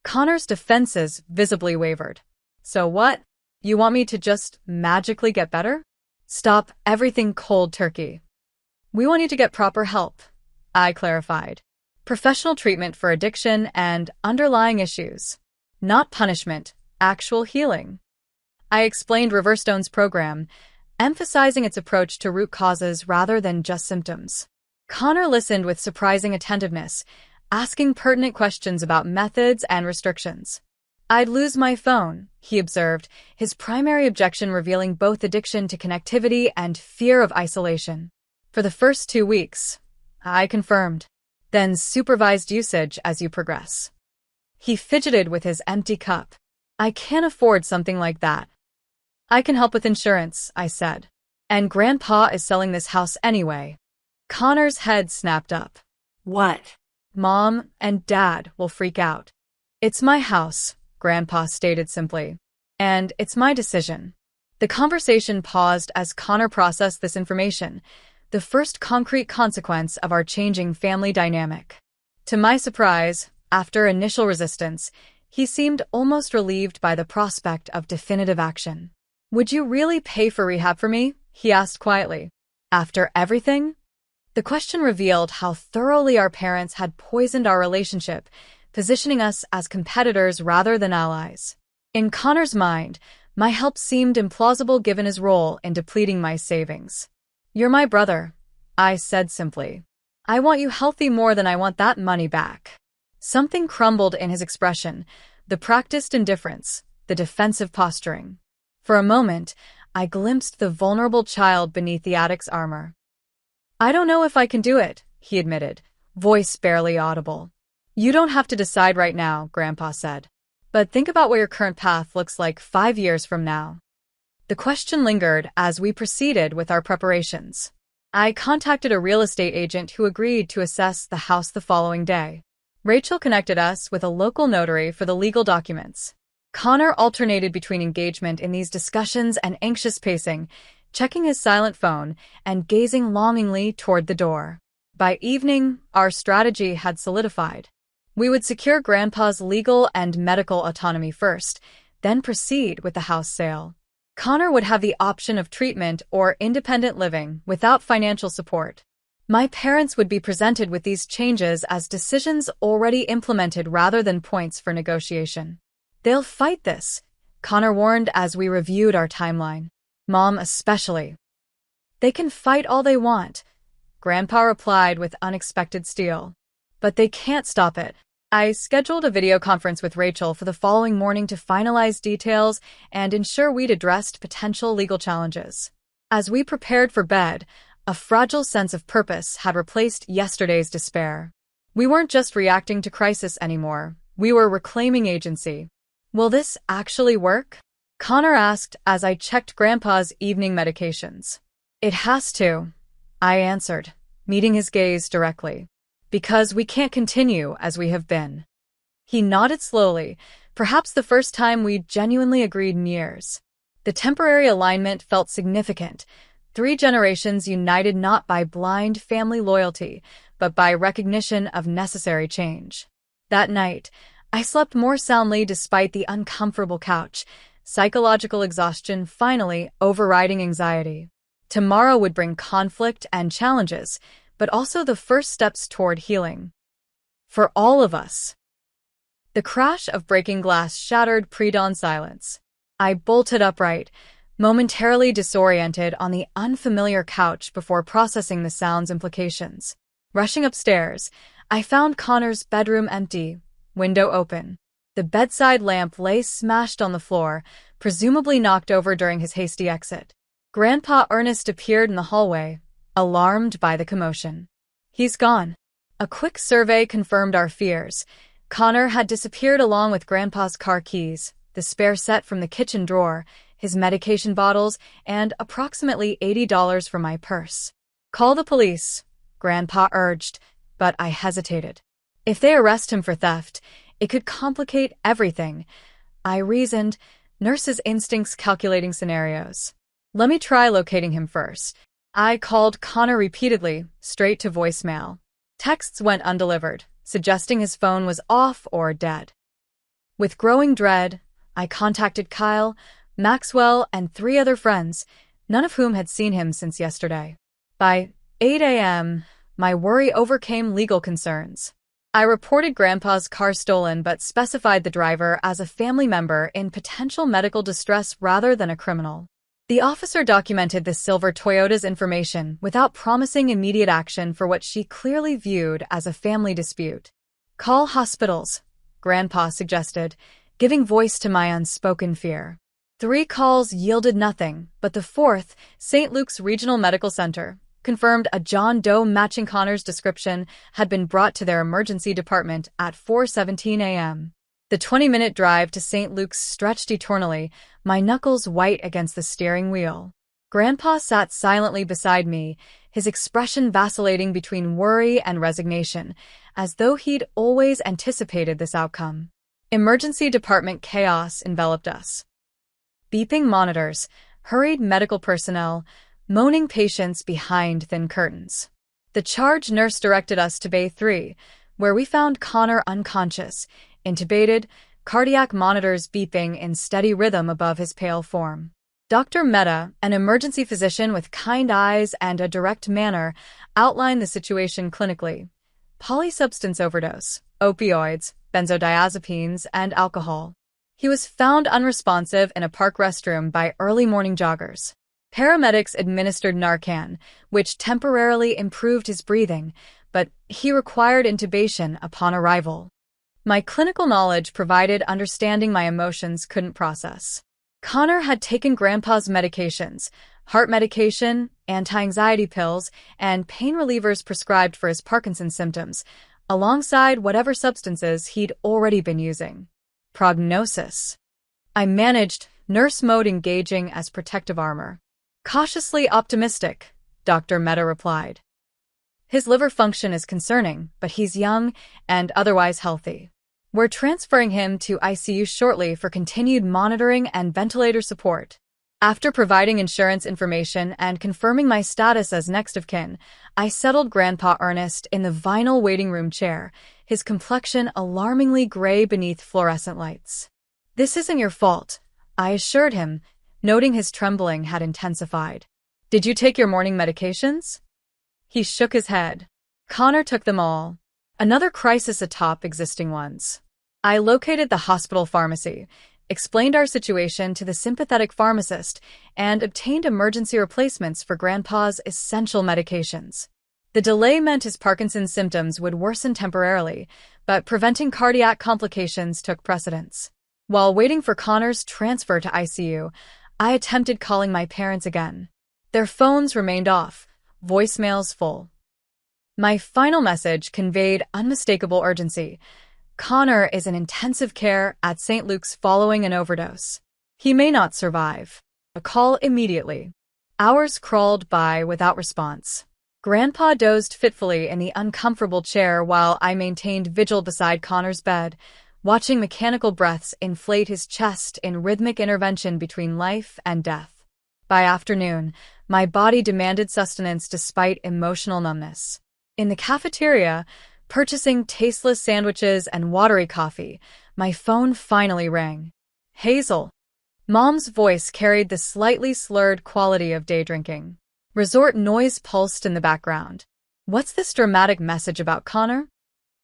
Connor's defenses visibly wavered. "So what? You want me to just magically get better?" "Stop everything cold turkey." "We want you to get proper help," I clarified. "Professional treatment for addiction and underlying issues. Not punishment, actual healing." I explained Revergestories' program, emphasizing its approach to root causes rather than just symptoms. Connor listened with surprising attentiveness, asking pertinent questions about methods and restrictions. "I'd lose my phone," he observed, his primary objection revealing both addiction to connectivity and fear of isolation. "For the first 2 weeks," I confirmed. "Then supervised usage as you progress." He fidgeted with his empty cup. "I can't afford something like that." "I can help with insurance," I said. "And Grandpa is selling this house anyway." Connor's head snapped up. What? "Mom and Dad will freak out." "It's my house," Grandpa stated simply. "And it's my decision." The conversation paused as Connor processed this information, the first concrete consequence of our changing family dynamic. To my surprise, after initial resistance, he seemed almost relieved by the prospect of definitive action. "Would you really pay for rehab for me?" he asked quietly. "After everything?" The question revealed how thoroughly our parents had poisoned our relationship, positioning us as competitors rather than allies. In Connor's mind, my help seemed implausible given his role in depleting my savings. "You're my brother," I said simply. "I want you healthy more than I want that money back." Something crumbled in his expression, the practiced indifference, the defensive posturing. For a moment, I glimpsed the vulnerable child beneath the addict's armor. "I don't know if I can do it," he admitted, voice barely audible. "You don't have to decide right now," Grandpa said. "But think about what your current path looks like 5 years from now." The question lingered as we proceeded with our preparations. I contacted a real estate agent who agreed to assess the house the following day. Rachel connected us with a local notary for the legal documents. Connor alternated between engagement in these discussions and anxious pacing, checking his silent phone and gazing longingly toward the door. By evening, our strategy had solidified. We would secure Grandpa's legal and medical autonomy first, then proceed with the house sale. Connor would have the option of treatment or independent living without financial support. My parents would be presented with these changes as decisions already implemented rather than points for negotiation. They'll fight this, Connor warned as we reviewed our timeline. Mom especially. They can fight all they want, Grandpa replied with unexpected steel. But they can't stop it. I scheduled a video conference with Rachel for the following morning to finalize details and ensure we'd addressed potential legal challenges. As we prepared for bed, a fragile sense of purpose had replaced yesterday's despair. We weren't just reacting to crisis anymore, we were reclaiming agency. Will this actually work? Connor asked as I checked Grandpa's evening medications. It has to, I answered, meeting his gaze directly. Because we can't continue as we have been. He nodded slowly, perhaps the first time we'd genuinely agreed in years. The temporary alignment felt significant. 3 generations united not by blind family loyalty, but by recognition of necessary change. That night, I slept more soundly despite the uncomfortable couch, psychological exhaustion finally overriding anxiety. Tomorrow would bring conflict and challenges, but also the first steps toward healing. For all of us. The crash of breaking glass shattered pre-dawn silence. I bolted upright, momentarily disoriented on the unfamiliar couch before processing the sound's implications. Rushing upstairs, I found Connor's bedroom empty, window open. The bedside lamp lay smashed on the floor, presumably knocked over during his hasty exit. Grandpa Ernest appeared in the hallway, alarmed by the commotion. He's gone. A quick survey confirmed our fears. Connor had disappeared along with Grandpa's car keys, the spare set from the kitchen drawer, his medication bottles, and approximately $80 from my purse. Call the police, Grandpa urged, but I hesitated. If they arrest him for theft, it could complicate everything. I reasoned, nurse's instincts calculating scenarios. Let me try locating him first. I called Connor repeatedly, straight to voicemail. Texts went undelivered, suggesting his phone was off or dead. With growing dread, I contacted Kyle, Maxwell, and 3 other friends, none of whom had seen him since yesterday. By 8 a.m., my worry overcame legal concerns. I reported Grandpa's car stolen but specified the driver as a family member in potential medical distress rather than a criminal. The officer documented the silver Toyota's information without promising immediate action for what she clearly viewed as a family dispute. Call hospitals, Grandpa suggested, giving voice to my unspoken fear. 3 calls yielded nothing, but the 4th, St. Luke's Regional Medical Center, confirmed a John Doe matching Connor's description had been brought to their emergency department at 4:17 a.m. The 20-minute drive to St. Luke's stretched eternally, my knuckles white against the steering wheel. Grandpa sat silently beside me, his expression vacillating between worry and resignation, as though he'd always anticipated this outcome. Emergency department chaos enveloped us. Beeping monitors, hurried medical personnel, moaning patients behind thin curtains. The charge nurse directed us to Bay 3, where we found Connor unconscious, intubated, cardiac monitors beeping in steady rhythm above his pale form. Dr. Mehta, an emergency physician with kind eyes and a direct manner, outlined the situation clinically. Polysubstance overdose, opioids, benzodiazepines, and alcohol. He was found unresponsive in a park restroom by early morning joggers. Paramedics administered Narcan, which temporarily improved his breathing, but he required intubation upon arrival. My clinical knowledge provided understanding my emotions couldn't process. Connor had taken Grandpa's medications, heart medication, anti-anxiety pills, and pain relievers prescribed for his Parkinson's symptoms, alongside whatever substances he'd already been using. Prognosis. I managed, nurse mode engaging as protective armor. Cautiously optimistic, Dr. Mehta replied. His liver function is concerning, but he's young and otherwise healthy. We're transferring him to ICU shortly for continued monitoring and ventilator support. After providing insurance information and confirming my status as next of kin, I settled Grandpa Ernest in the vinyl waiting room chair, his complexion alarmingly gray beneath fluorescent lights. This isn't your fault, I assured him, noting his trembling had intensified. Did you take your morning medications? He shook his head. Connor took them all. Another crisis atop existing ones. I located the hospital pharmacy, explained our situation to the sympathetic pharmacist, and obtained emergency replacements for Grandpa's essential medications. The delay meant his Parkinson's symptoms would worsen temporarily, but preventing cardiac complications took precedence. While waiting for Connor's transfer to ICU, I attempted calling my parents again. Their phones remained off, voicemails full. My final message conveyed unmistakable urgency. Connor is in intensive care at St. Luke's following an overdose. He may not survive. A call immediately. Hours crawled by without response. Grandpa dozed fitfully in the uncomfortable chair while I maintained vigil beside Connor's bed, watching mechanical breaths inflate his chest in rhythmic intervention between life and death. By afternoon, my body demanded sustenance despite emotional numbness. In the cafeteria, purchasing tasteless sandwiches and watery coffee, my phone finally rang. Hazel. Mom's voice carried the slightly slurred quality of day drinking. Resort noise pulsed in the background. What's this dramatic message about Connor?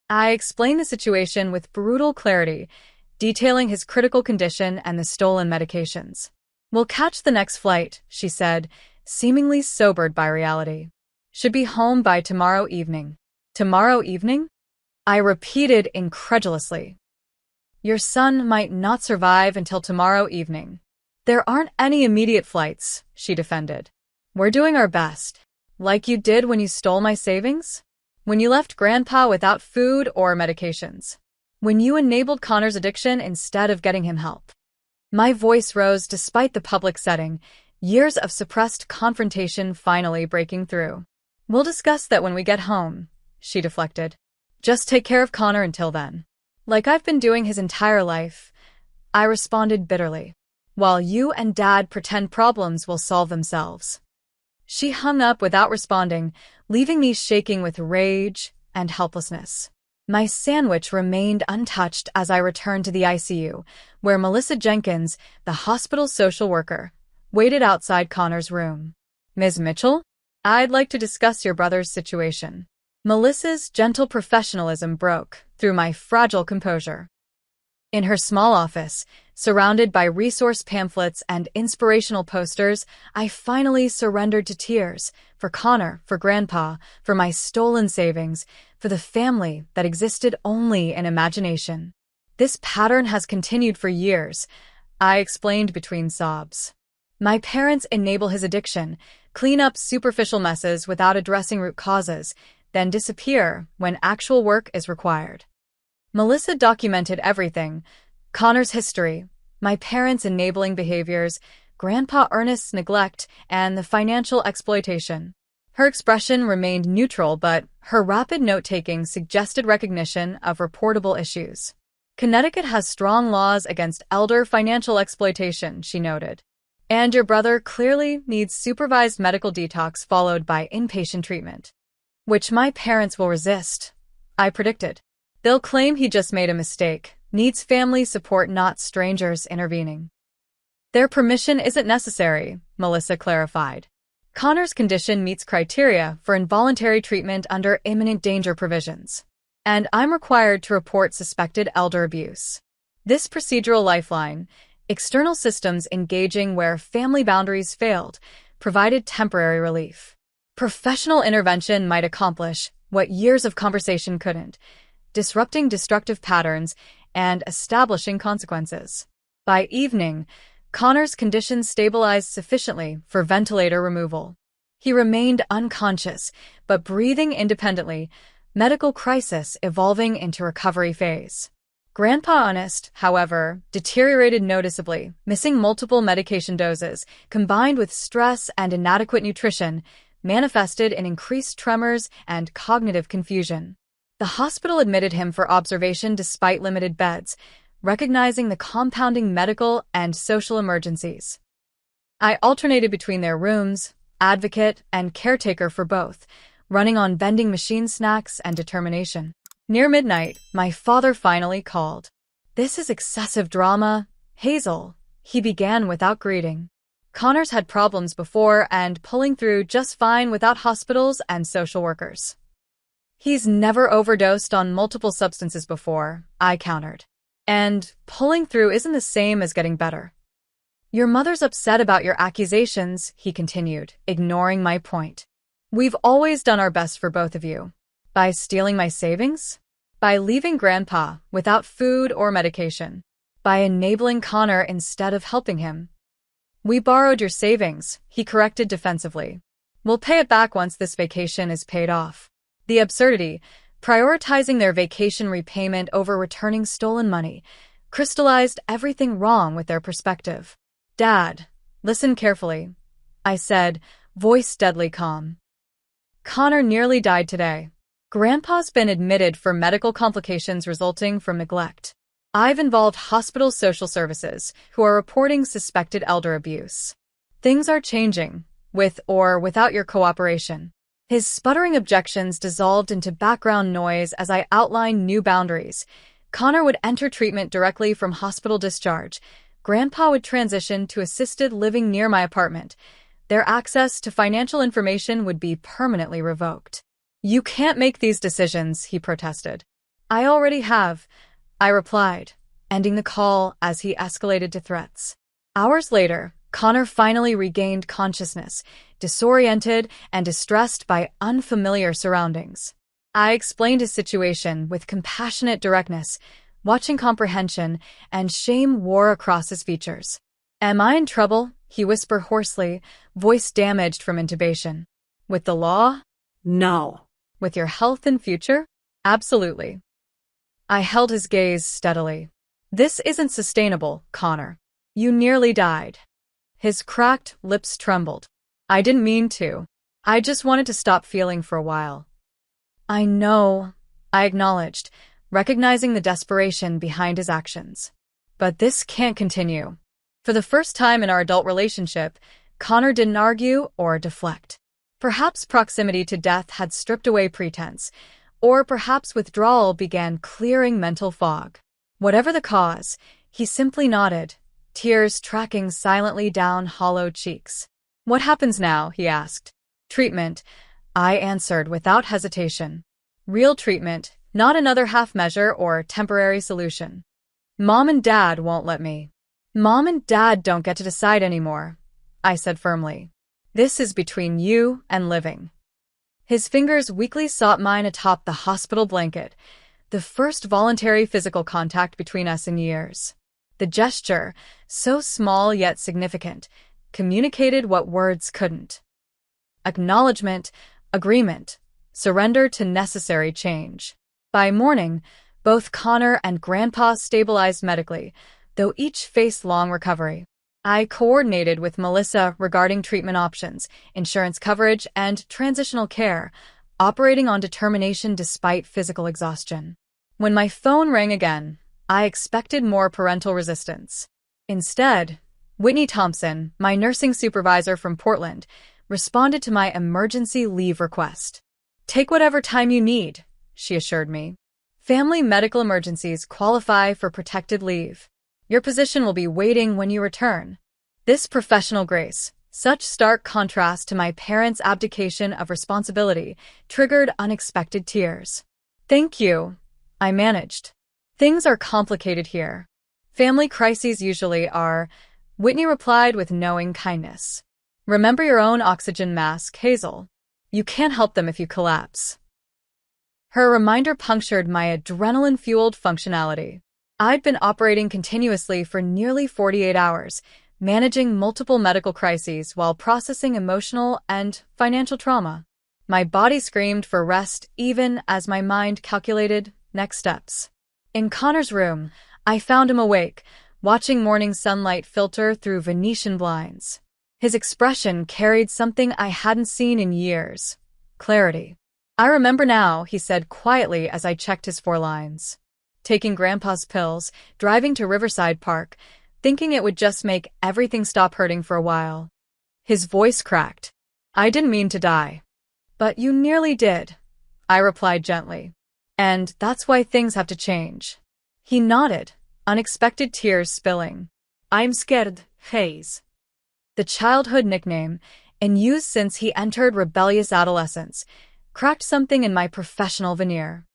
I explained the situation with brutal clarity, detailing his critical condition and the stolen medications. We'll catch the next flight, she said, seemingly sobered by reality. Should be home by tomorrow evening. Tomorrow evening? I repeated incredulously. Your son might not survive until tomorrow evening. There aren't any immediate flights, she defended. We're doing our best. Like you did when you stole my savings? When you left Grandpa without food or medications? When you enabled Connor's addiction instead of getting him help? My voice rose despite the public setting, years of suppressed confrontation finally breaking through. We'll discuss that when we get home, she deflected. Just take care of Connor until then. Like I've been doing his entire life, I responded bitterly. While you and Dad pretend problems will solve themselves. She hung up without responding, leaving me shaking with rage and helplessness. My sandwich remained untouched as I returned to the ICU, where Melissa Jenkins, the hospital social worker, waited outside Connor's room. Ms. Mitchell? I'd like to discuss your brother's situation. Melissa's gentle professionalism broke through my fragile composure. In her small office, surrounded by resource pamphlets and inspirational posters, I finally surrendered to tears for Connor, for Grandpa, for my stolen savings, for the family that existed only in imagination. This pattern has continued for years, I explained between sobs. My parents enable his addiction, clean up superficial messes without addressing root causes, then disappear when actual work is required. Melissa documented everything: Connor's history, my parents' enabling behaviors, Grandpa Ernest's neglect, and the financial exploitation. Her expression remained neutral, but her rapid note-taking suggested recognition of reportable issues. Connecticut has strong laws against elder financial exploitation, she noted. And your brother clearly needs supervised medical detox followed by inpatient treatment. Which my parents will resist, I predicted. They'll claim he just made a mistake, needs family support, not strangers intervening. Their permission isn't necessary, Melissa clarified. Connor's condition meets criteria for involuntary treatment under imminent danger provisions. And I'm required to report suspected elder abuse. This procedural lifeline, external systems engaging where family boundaries failed, provided temporary relief. Professional intervention might accomplish what years of conversation couldn't, disrupting destructive patterns and establishing consequences. By evening, Connor's condition stabilized sufficiently for ventilator removal. He remained unconscious, but breathing independently, medical crisis evolving into recovery phase. Grandpa Ernest, however, deteriorated noticeably, missing multiple medication doses, combined with stress and inadequate nutrition, manifested in increased tremors and cognitive confusion. The hospital admitted him for observation despite limited beds, recognizing the compounding medical and social emergencies. I alternated between their rooms, advocate and caretaker for both, running on vending machine snacks and determination. Near midnight, my father finally called. This is excessive drama, Hazel, he began without greeting. Connor's had problems before and pulling through just fine without hospitals and social workers. He's never overdosed on multiple substances before, I countered. And pulling through isn't the same as getting better. Your mother's upset about your accusations, he continued, ignoring my point. We've always done our best for both of you. By stealing my savings? By leaving Grandpa without food or medication? By enabling Connor instead of helping him? We borrowed your savings, he corrected defensively. We'll pay it back once this vacation is paid off. The absurdity, prioritizing their vacation repayment over returning stolen money, crystallized everything wrong with their perspective. Dad, listen carefully, I said, voice deadly calm. Connor nearly died today. Grandpa's been admitted for medical complications resulting from neglect. I've involved hospital social services, who are reporting suspected elder abuse. Things are changing, with or without your cooperation. His sputtering objections dissolved into background noise as I outlined new boundaries. Connor would enter treatment directly from hospital discharge. Grandpa would transition to assisted living near my apartment. Their access to financial information would be permanently revoked. You can't make these decisions, he protested. I already have, I replied, ending the call as he escalated to threats. Hours later, Connor finally regained consciousness, disoriented and distressed by unfamiliar surroundings. I explained his situation with compassionate directness, watching comprehension and shame war across his features. Am I in trouble? He whispered hoarsely, voice damaged from intubation. With the law? No. With your health and future? Absolutely. I held his gaze steadily. This isn't sustainable, Connor. You nearly died. His cracked lips trembled. I didn't mean to. I just wanted to stop feeling for a while. I know, I acknowledged, recognizing the desperation behind his actions. But this can't continue. For the first time in our adult relationship, Connor didn't argue or deflect. Perhaps proximity to death had stripped away pretense, or perhaps withdrawal began clearing mental fog. Whatever the cause, he simply nodded, tears tracking silently down hollow cheeks. What happens now? He asked. Treatment, I answered without hesitation. Real treatment, not another half measure or temporary solution. Mom and Dad won't let me. Mom and Dad don't get to decide anymore, I said firmly. This is between you and living. His fingers weakly sought mine atop the hospital blanket, the first voluntary physical contact between us in years. The gesture, so small yet significant, communicated what words couldn't. Acknowledgement, agreement, surrender to necessary change. By morning, both Connor and Grandpa stabilized medically, though each faced long recovery. I coordinated with Melissa regarding treatment options, insurance coverage, and transitional care, operating on determination despite physical exhaustion. When my phone rang again, I expected more parental resistance. Instead, Whitney Thompson, my nursing supervisor from Portland, responded to my emergency leave request. Take whatever time you need, she assured me. Family medical emergencies qualify for protected leave. Your position will be waiting when you return. This professional grace, such stark contrast to my parents' abdication of responsibility, triggered unexpected tears. Thank you, I managed. Things are complicated here. Family crises usually are, Whitney replied with knowing kindness. Remember your own oxygen mask, Hazel. You can't help them if you collapse. Her reminder punctured my adrenaline-fueled functionality. I'd been operating continuously for nearly 48 hours, managing multiple medical crises while processing emotional and financial trauma. My body screamed for rest even as my mind calculated next steps. In Connor's room, I found him awake, watching morning sunlight filter through Venetian blinds. His expression carried something I hadn't seen in years: clarity. I remember now, he said quietly as I checked his 4 lines. Taking Grandpa's pills, driving to Riverside Park, thinking it would just make everything stop hurting for a while. His voice cracked. I didn't mean to die. But you nearly did, I replied gently. And that's why things have to change. He nodded, unexpected tears spilling. I'm scared, Hayes. The childhood nickname, in use since he entered rebellious adolescence, cracked something in my professional veneer.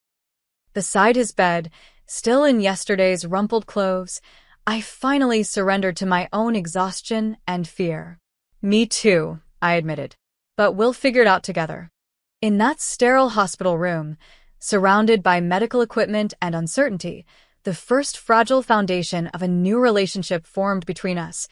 Beside his bed, still in yesterday's rumpled clothes, I finally surrendered to my own exhaustion and fear. Me too, I admitted. But we'll figure it out together. In that sterile hospital room, surrounded by medical equipment and uncertainty, the first fragile foundation of a new relationship formed between us,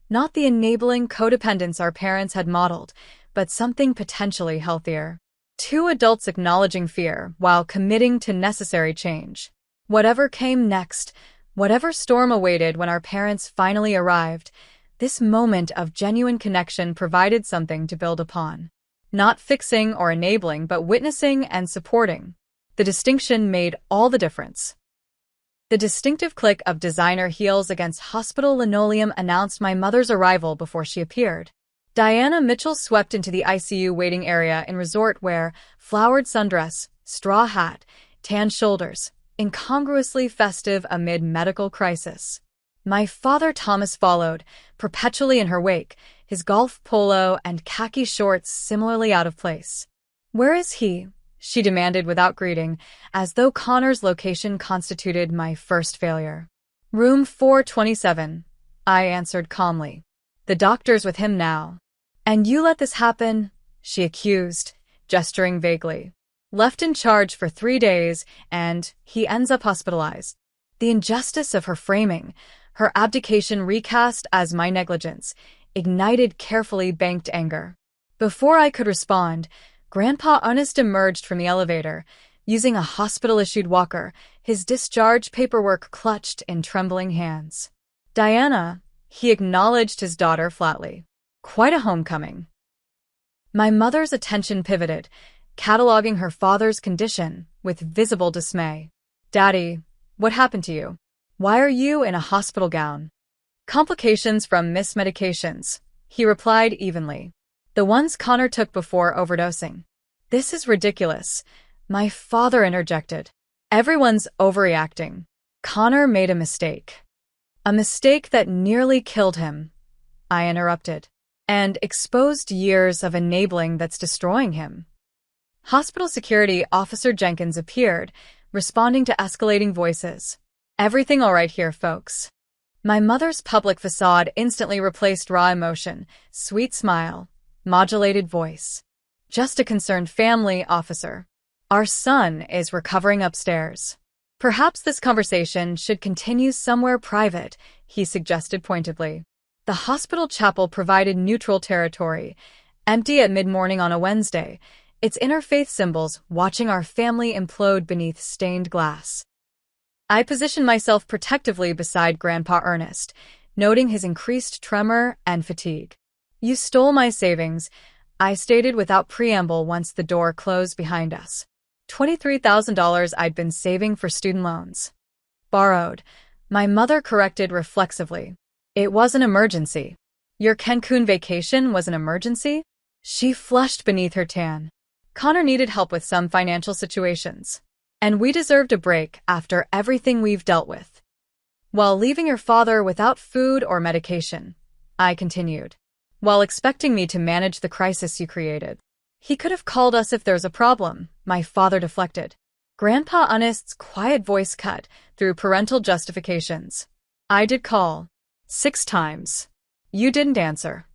not the enabling codependence our parents had modeled, but something potentially healthier. Two adults acknowledging fear while committing to necessary change. Whatever came next, whatever storm awaited when our parents finally arrived, this moment of genuine connection provided something to build upon. Not fixing or enabling, but witnessing and supporting. The distinction made all the difference. The distinctive click of designer heels against hospital linoleum announced my mother's arrival before she appeared. Diana Mitchell swept into the ICU waiting area in resort wear, flowered sundress, straw hat, tan shoulders, incongruously festive amid medical crisis. My father Thomas followed, perpetually in her wake, his golf polo and khaki shorts similarly out of place. "Where is he?" she demanded without greeting, as though Connor's location constituted my first failure. "Room 427, I answered calmly. "The doctor's with him now." "And you let this happen?" she accused, gesturing vaguely. "Left in charge for 3 days, and he ends up hospitalized." The injustice of her framing, her abdication recast as my negligence, ignited carefully banked anger. Before I could respond, Grandpa Ernest emerged from the elevator, using a hospital-issued walker, his discharge paperwork clutched in trembling hands. "Diana," he acknowledged his daughter flatly. "Quite a homecoming." My mother's attention pivoted, cataloging her father's condition with visible dismay. "Daddy, what happened to you? Why are you in a hospital gown?" "Complications from mismedications," he replied evenly. "The ones Connor took before overdosing." "This is ridiculous," my father interjected. "Everyone's overreacting. Connor made a mistake." "A mistake that nearly killed him," I interrupted. "And exposed years of enabling that's destroying him." Hospital security officer Jenkins appeared, responding to escalating voices. "Everything all right here, folks?" My mother's public facade instantly replaced raw emotion, sweet smile, modulated voice. "Just a concerned family, officer. Our son is recovering upstairs." "Perhaps this conversation should continue somewhere private," he suggested pointedly. The hospital chapel provided neutral territory, empty at mid-morning on a Wednesday, its interfaith symbols watching our family implode beneath stained glass. I positioned myself protectively beside Grandpa Ernest, noting his increased tremor and fatigue. "You stole my savings," I stated without preamble once the door closed behind us. $23,000 I'd been saving for student loans. "Borrowed," my mother corrected reflexively. "It was an emergency." "Your Cancun vacation was an emergency?" She flushed beneath her tan. "Connor needed help with some financial situations. And we deserved a break after everything we've dealt with." "While leaving your father without food or medication," I continued. "While expecting me to manage the crisis you created." "He could have called us if there's a problem," my father deflected. Grandpa Ernest's quiet voice cut through parental justifications. "I did call. 6 times. You didn't answer."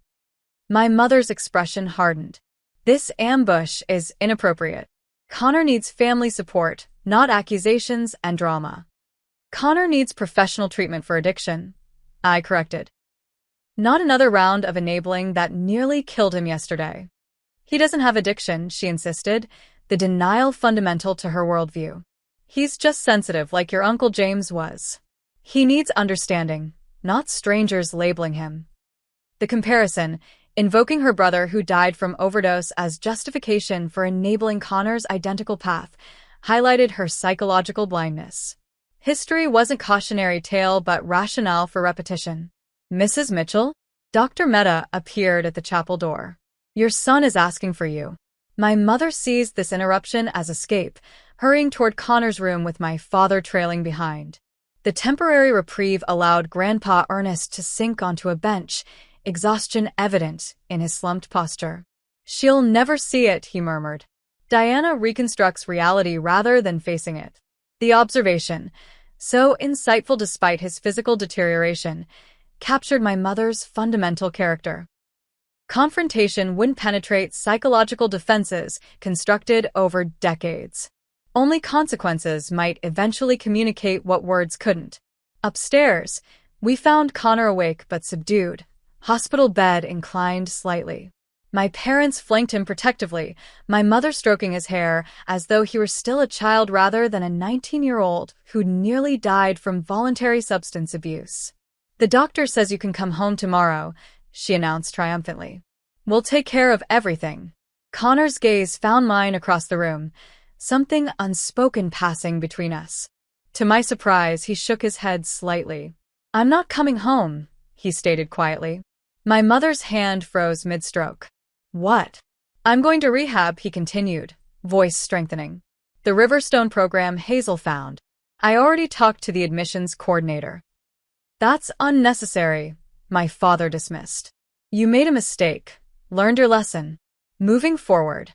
My mother's expression hardened. "This ambush is inappropriate. Connor needs family support, not accusations and drama." "Connor needs professional treatment for addiction," I corrected. "Not another round of enabling that nearly killed him yesterday." "He doesn't have addiction," she insisted, the denial fundamental to her worldview. "He's just sensitive like your Uncle James was. He needs understanding, not strangers labeling him." The comparison, invoking her brother who died from overdose as justification for enabling Connor's identical path, highlighted her psychological blindness. History wasn't cautionary tale but rationale for repetition. "Mrs. Mitchell?" Dr. Mehta appeared at the chapel door. "Your son is asking for you." My mother seized this interruption as escape, hurrying toward Connor's room with my father trailing behind. The temporary reprieve allowed Grandpa Ernest to sink onto a bench, exhaustion evident in his slumped posture. "She'll never see it," he murmured. Diana reconstructs reality rather than facing it. The observation, so insightful despite his physical deterioration, captured my mother's fundamental character. Confrontation wouldn't penetrate psychological defenses constructed over decades. Only consequences might eventually communicate what words couldn't. Upstairs, we found Connor awake but subdued, hospital bed inclined slightly. My parents flanked him protectively, my mother stroking his hair as though he were still a child rather than a 19-year-old who'd nearly died from voluntary substance abuse. "The doctor says you can come home tomorrow," she announced triumphantly. "We'll take care of everything." Connor's gaze found mine across the room, something unspoken passing between us. To my surprise, he shook his head slightly. "I'm not coming home," he stated quietly. My mother's hand froze mid-stroke. "What?" "I'm going to rehab," he continued, voice strengthening. "The Riverstone program Hazel found. I already talked to the admissions coordinator." "That's unnecessary," my father dismissed. "You made a mistake. Learned your lesson. Moving forward."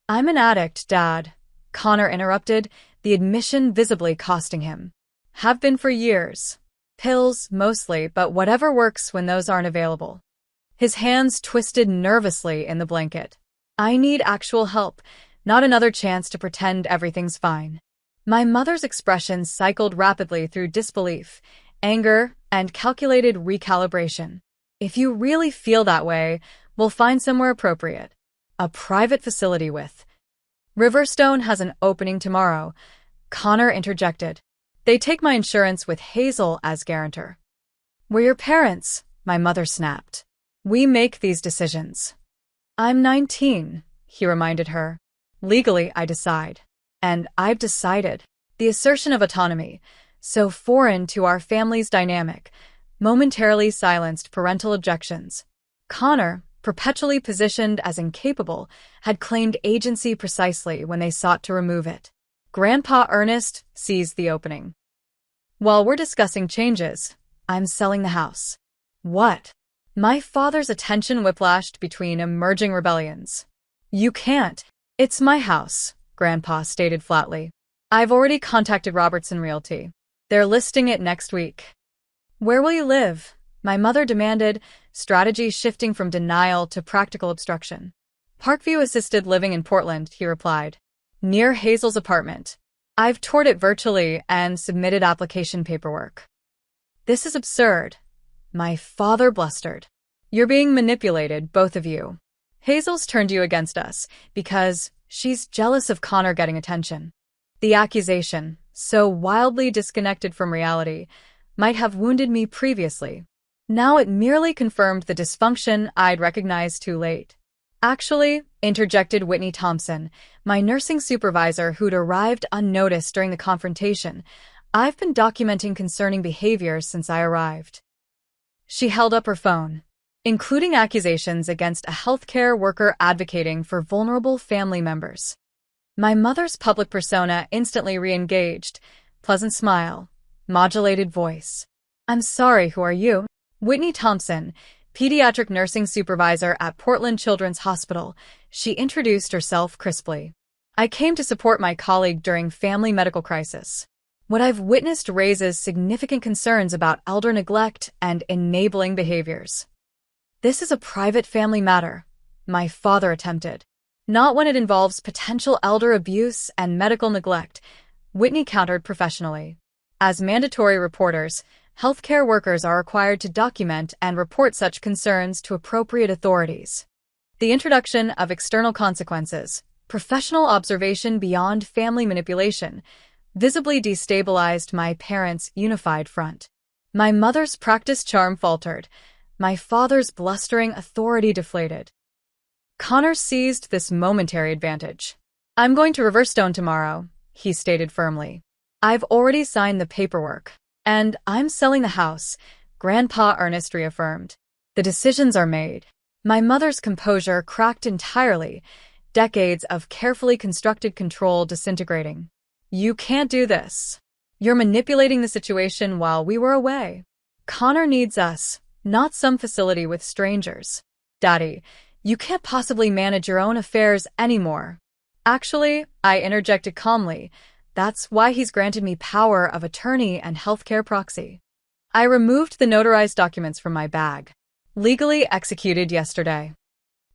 "I'm an addict, Dad," Connor interrupted, the admission visibly costing him. "Have been for years. Pills, mostly, but whatever works when those aren't available." His hands twisted nervously in the blanket. "I need actual help, not another chance to pretend everything's fine." My mother's expression cycled rapidly through disbelief, anger, and calculated recalibration. "If you really feel that way, we'll find somewhere appropriate. A private facility with." "Riverstone has an opening tomorrow," Connor interjected. "They take my insurance with Hazel as guarantor." "We're your parents," my mother snapped. "We make these decisions." "I'm 19, he reminded her. "Legally, I decide. And I've decided." The assertion of autonomy, so foreign to our family's dynamic, momentarily silenced parental objections. Connor, perpetually positioned as incapable, had claimed agency precisely when they sought to remove it. Grandpa Ernest seized the opening. "While we're discussing changes, I'm selling the house." "What?" My father's attention whiplashed between emerging rebellions. "You can't. It's my house," Grandpa stated flatly. "I've already contacted Robertson Realty. They're listing it next week." "Where will you live?" my mother demanded, strategy shifting from denial to practical obstruction. "Parkview Assisted Living in Portland," he replied. "Near Hazel's apartment. I've toured it virtually and submitted application paperwork." "This is absurd," my father blustered. "You're being manipulated, both of you. Hazel's turned you against us because she's jealous of Connor getting attention." The accusation, so wildly disconnected from reality, might have wounded me previously. Now it merely confirmed the dysfunction I'd recognized too late. "Actually," interjected Whitney Thompson, my nursing supervisor who'd arrived unnoticed during the confrontation, "I've been documenting concerning behaviors since I arrived." She held up her phone, including accusations against a healthcare worker advocating for vulnerable family members. My mother's public persona instantly re-engaged, pleasant smile, modulated voice. "I'm sorry, who are you?" "Whitney Thompson, pediatric nursing supervisor at Portland Children's Hospital," she introduced herself crisply. "I came to support my colleague during family medical crisis. What I've witnessed raises significant concerns about elder neglect and enabling behaviors." "This is a private family matter," my father attempted. "Not when it involves potential elder abuse and medical neglect," Whitney countered professionally. "As mandatory reporters, healthcare workers are required to document and report such concerns to appropriate authorities. The introduction of external consequences, professional observation beyond family manipulation, visibly destabilized my parents' unified front. My mother's practiced charm faltered, my father's blustering authority deflated. Connor seized this momentary advantage. "I'm going to Riverstone tomorrow," he stated firmly. "I've already signed the paperwork. And I'm selling the house," Grandpa Ernest reaffirmed. "The decisions are made." My mother's composure cracked entirely, decades of carefully constructed control disintegrating. "You can't do this. You're manipulating the situation while we were away. Connor needs us, not some facility with strangers. Daddy, you can't possibly manage your own affairs anymore. Actually, I interjected calmly, that's why he's granted me power of attorney and healthcare proxy. I removed the notarized documents from my bag. Legally executed yesterday.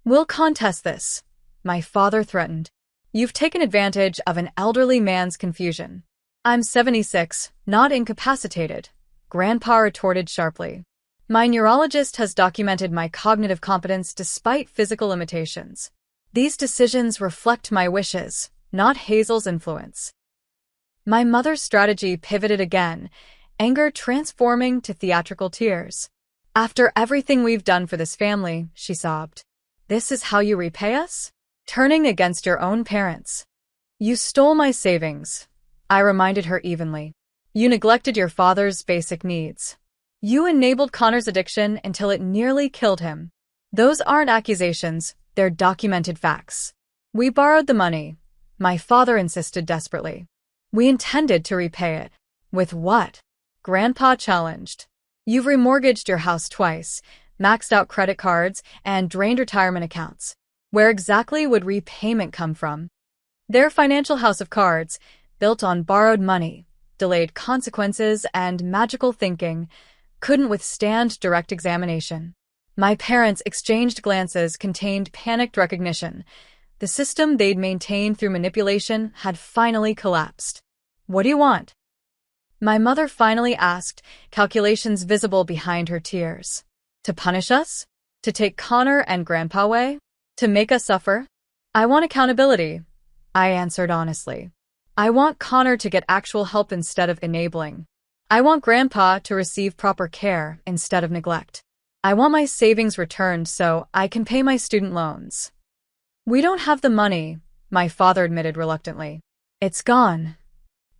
We'll contest this, my father threatened. You've taken advantage of an elderly man's confusion. I'm 76, not incapacitated, Grandpa retorted sharply. My neurologist has documented my cognitive competence despite physical limitations. These decisions reflect my wishes, not Hazel's influence. My mother's strategy pivoted again, anger transforming to theatrical tears. After everything we've done for this family, she sobbed. This is how you repay us? Turning against your own parents. You stole my savings, I reminded her evenly. You neglected your father's basic needs. You enabled Connor's addiction until it nearly killed him. Those aren't accusations, they're documented facts. We borrowed the money, my father insisted desperately. We intended to repay it. With what? Grandpa challenged. You've remortgaged your house twice, maxed out credit cards, and drained retirement accounts. Where exactly would repayment come from? Their financial house of cards, built on borrowed money, delayed consequences, and magical thinking, couldn't withstand direct examination. My parents' exchanged glances contained panicked recognition. The system they'd maintained through manipulation had finally collapsed. What do you want? My mother finally asked, calculations visible behind her tears. To punish us? To take Connor and Grandpa away? To make us suffer? I want accountability, I answered honestly. I want Connor to get actual help instead of enabling. I want Grandpa to receive proper care instead of neglect. I want my savings returned so I can pay my student loans. We don't have the money, my father admitted reluctantly. It's gone.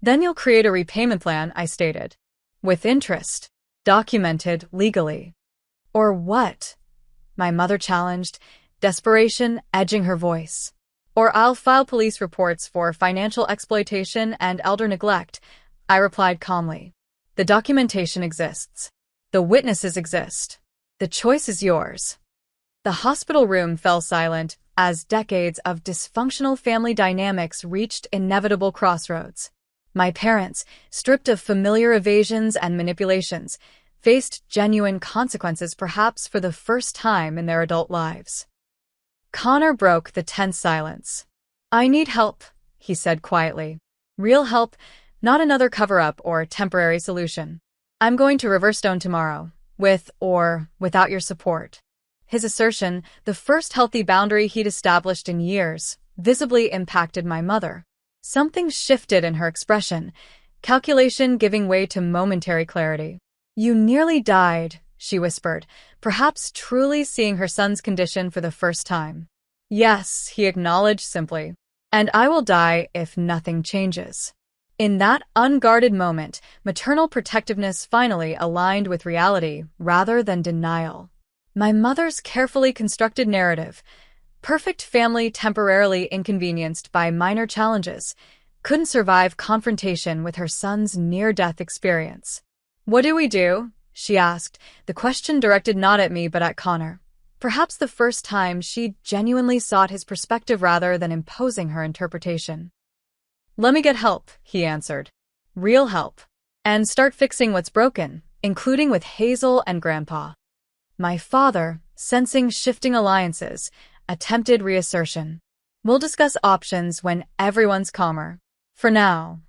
Then you'll create a repayment plan, I stated. With interest. Documented legally. Or what? My mother challenged, desperation edging her voice. Or I'll file police reports for financial exploitation and elder neglect, I replied calmly. The documentation exists. The witnesses exist. The choice is yours. The hospital room fell silent as decades of dysfunctional family dynamics reached inevitable crossroads. My parents, stripped of familiar evasions and manipulations, faced genuine consequences perhaps for the first time in their adult lives. Connor broke the tense silence. I need help, he said quietly. Real help, not another cover-up or temporary solution. I'm going to Riverstone tomorrow, with or without your support. His assertion, the first healthy boundary he'd established in years, visibly impacted my mother. Something shifted in her expression, calculation giving way to momentary clarity. You nearly died, she whispered, perhaps truly seeing her son's condition for the first time. Yes, he acknowledged simply. And I will die if nothing changes. In that unguarded moment, maternal protectiveness finally aligned with reality rather than denial. My mother's carefully constructed narrative, perfect family temporarily inconvenienced by minor challenges, couldn't survive confrontation with her son's near-death experience. What do we do? She asked, the question directed not at me but at Connor. Perhaps the first time she genuinely sought his perspective rather than imposing her interpretation. Let me get help, he answered. Real help. And start fixing what's broken, including with Hazel and Grandpa. My father, sensing shifting alliances, attempted reassertion. We'll discuss options when everyone's calmer. For now.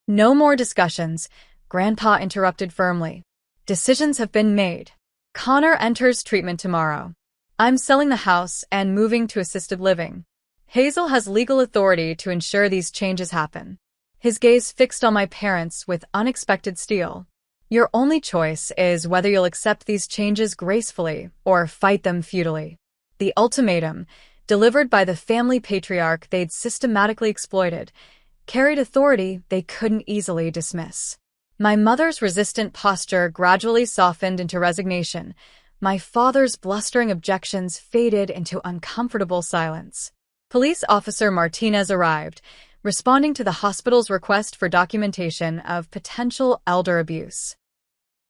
No more discussions, Grandpa interrupted firmly. Decisions have been made. Connor enters treatment tomorrow. I'm selling the house and moving to assisted living. Hazel has legal authority to ensure these changes happen. His gaze fixed on my parents with unexpected steel. Your only choice is whether you'll accept these changes gracefully or fight them futilely. The ultimatum, delivered by the family patriarch they'd systematically exploited, carried authority they couldn't easily dismiss. My mother's resistant posture gradually softened into resignation. My father's blustering objections faded into uncomfortable silence. Police Officer Martinez arrived, responding to the hospital's request for documentation of potential elder abuse.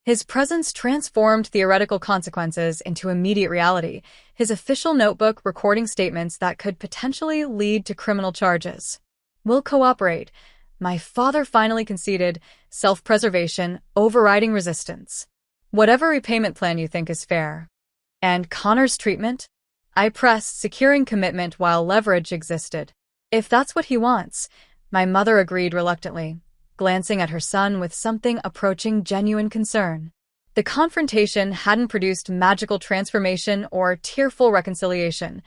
His presence transformed theoretical consequences into immediate reality, his official notebook recording statements that could potentially lead to criminal charges. "We'll cooperate." My father finally conceded, self-preservation overriding resistance. "Whatever repayment plan you think is fair." And Connor's treatment? I pressed, securing commitment while leverage existed. "If that's what he wants," my mother agreed reluctantly, glancing at her son with something approaching genuine concern. The confrontation hadn't produced magical transformation or tearful reconciliation.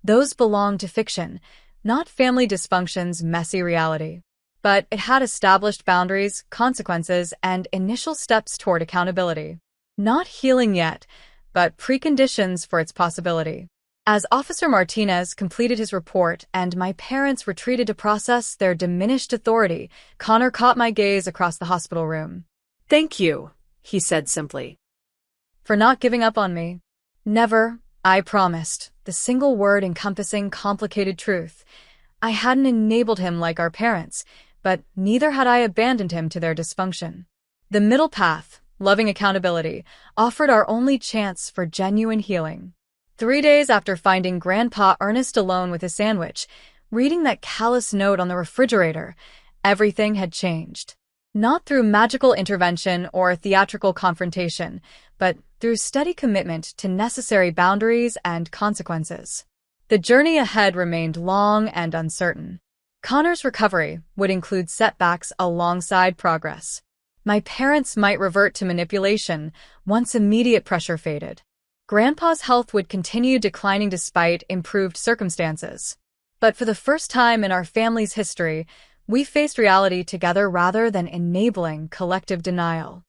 Those belonged to fiction, not family dysfunction's messy reality. But it had established boundaries, consequences, and initial steps toward accountability. Not healing yet, but preconditions for its possibility. As Officer Martinez completed his report and my parents retreated to process their diminished authority, Connor caught my gaze across the hospital room. "Thank you," he said simply. "For not giving up on me." "Never," I promised, the single word encompassing complicated truth. I hadn't enabled him like our parents, but neither had I abandoned him to their dysfunction. The middle path, loving accountability, offered our only chance for genuine healing. 3 days after finding Grandpa Ernest alone with his sandwich, reading that callous note on the refrigerator, everything had changed. Not through magical intervention or theatrical confrontation, but through steady commitment to necessary boundaries and consequences. The journey ahead remained long and uncertain. Connor's recovery would include setbacks alongside progress. My parents might revert to manipulation once immediate pressure faded. Grandpa's health would continue declining despite improved circumstances. But for the first time in our family's history, we faced reality together rather than enabling collective denial.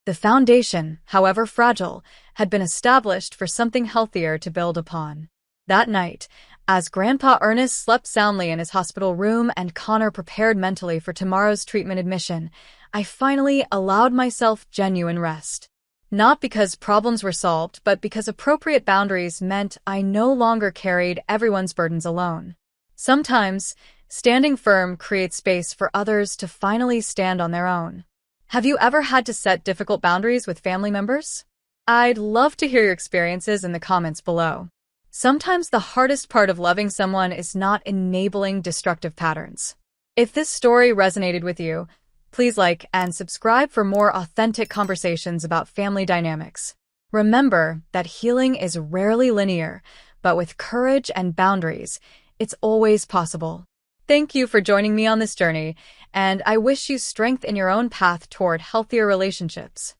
The foundation, however fragile, had been established for something healthier to build upon. That night, as Grandpa Ernest slept soundly in his hospital room and Connor prepared mentally for tomorrow's treatment admission, I finally allowed myself genuine rest. Not because problems were solved, but because appropriate boundaries meant I no longer carried everyone's burdens alone. Sometimes, standing firm creates space for others to finally stand on their own. Have you ever had to set difficult boundaries with family members? I'd love to hear your experiences in the comments below. Sometimes the hardest part of loving someone is not enabling destructive patterns. If this story resonated with you, please like and subscribe for more authentic conversations about family dynamics. Remember that healing is rarely linear, but with courage and boundaries, it's always possible. Thank you for joining me on this journey, and I wish you strength in your own path toward healthier relationships.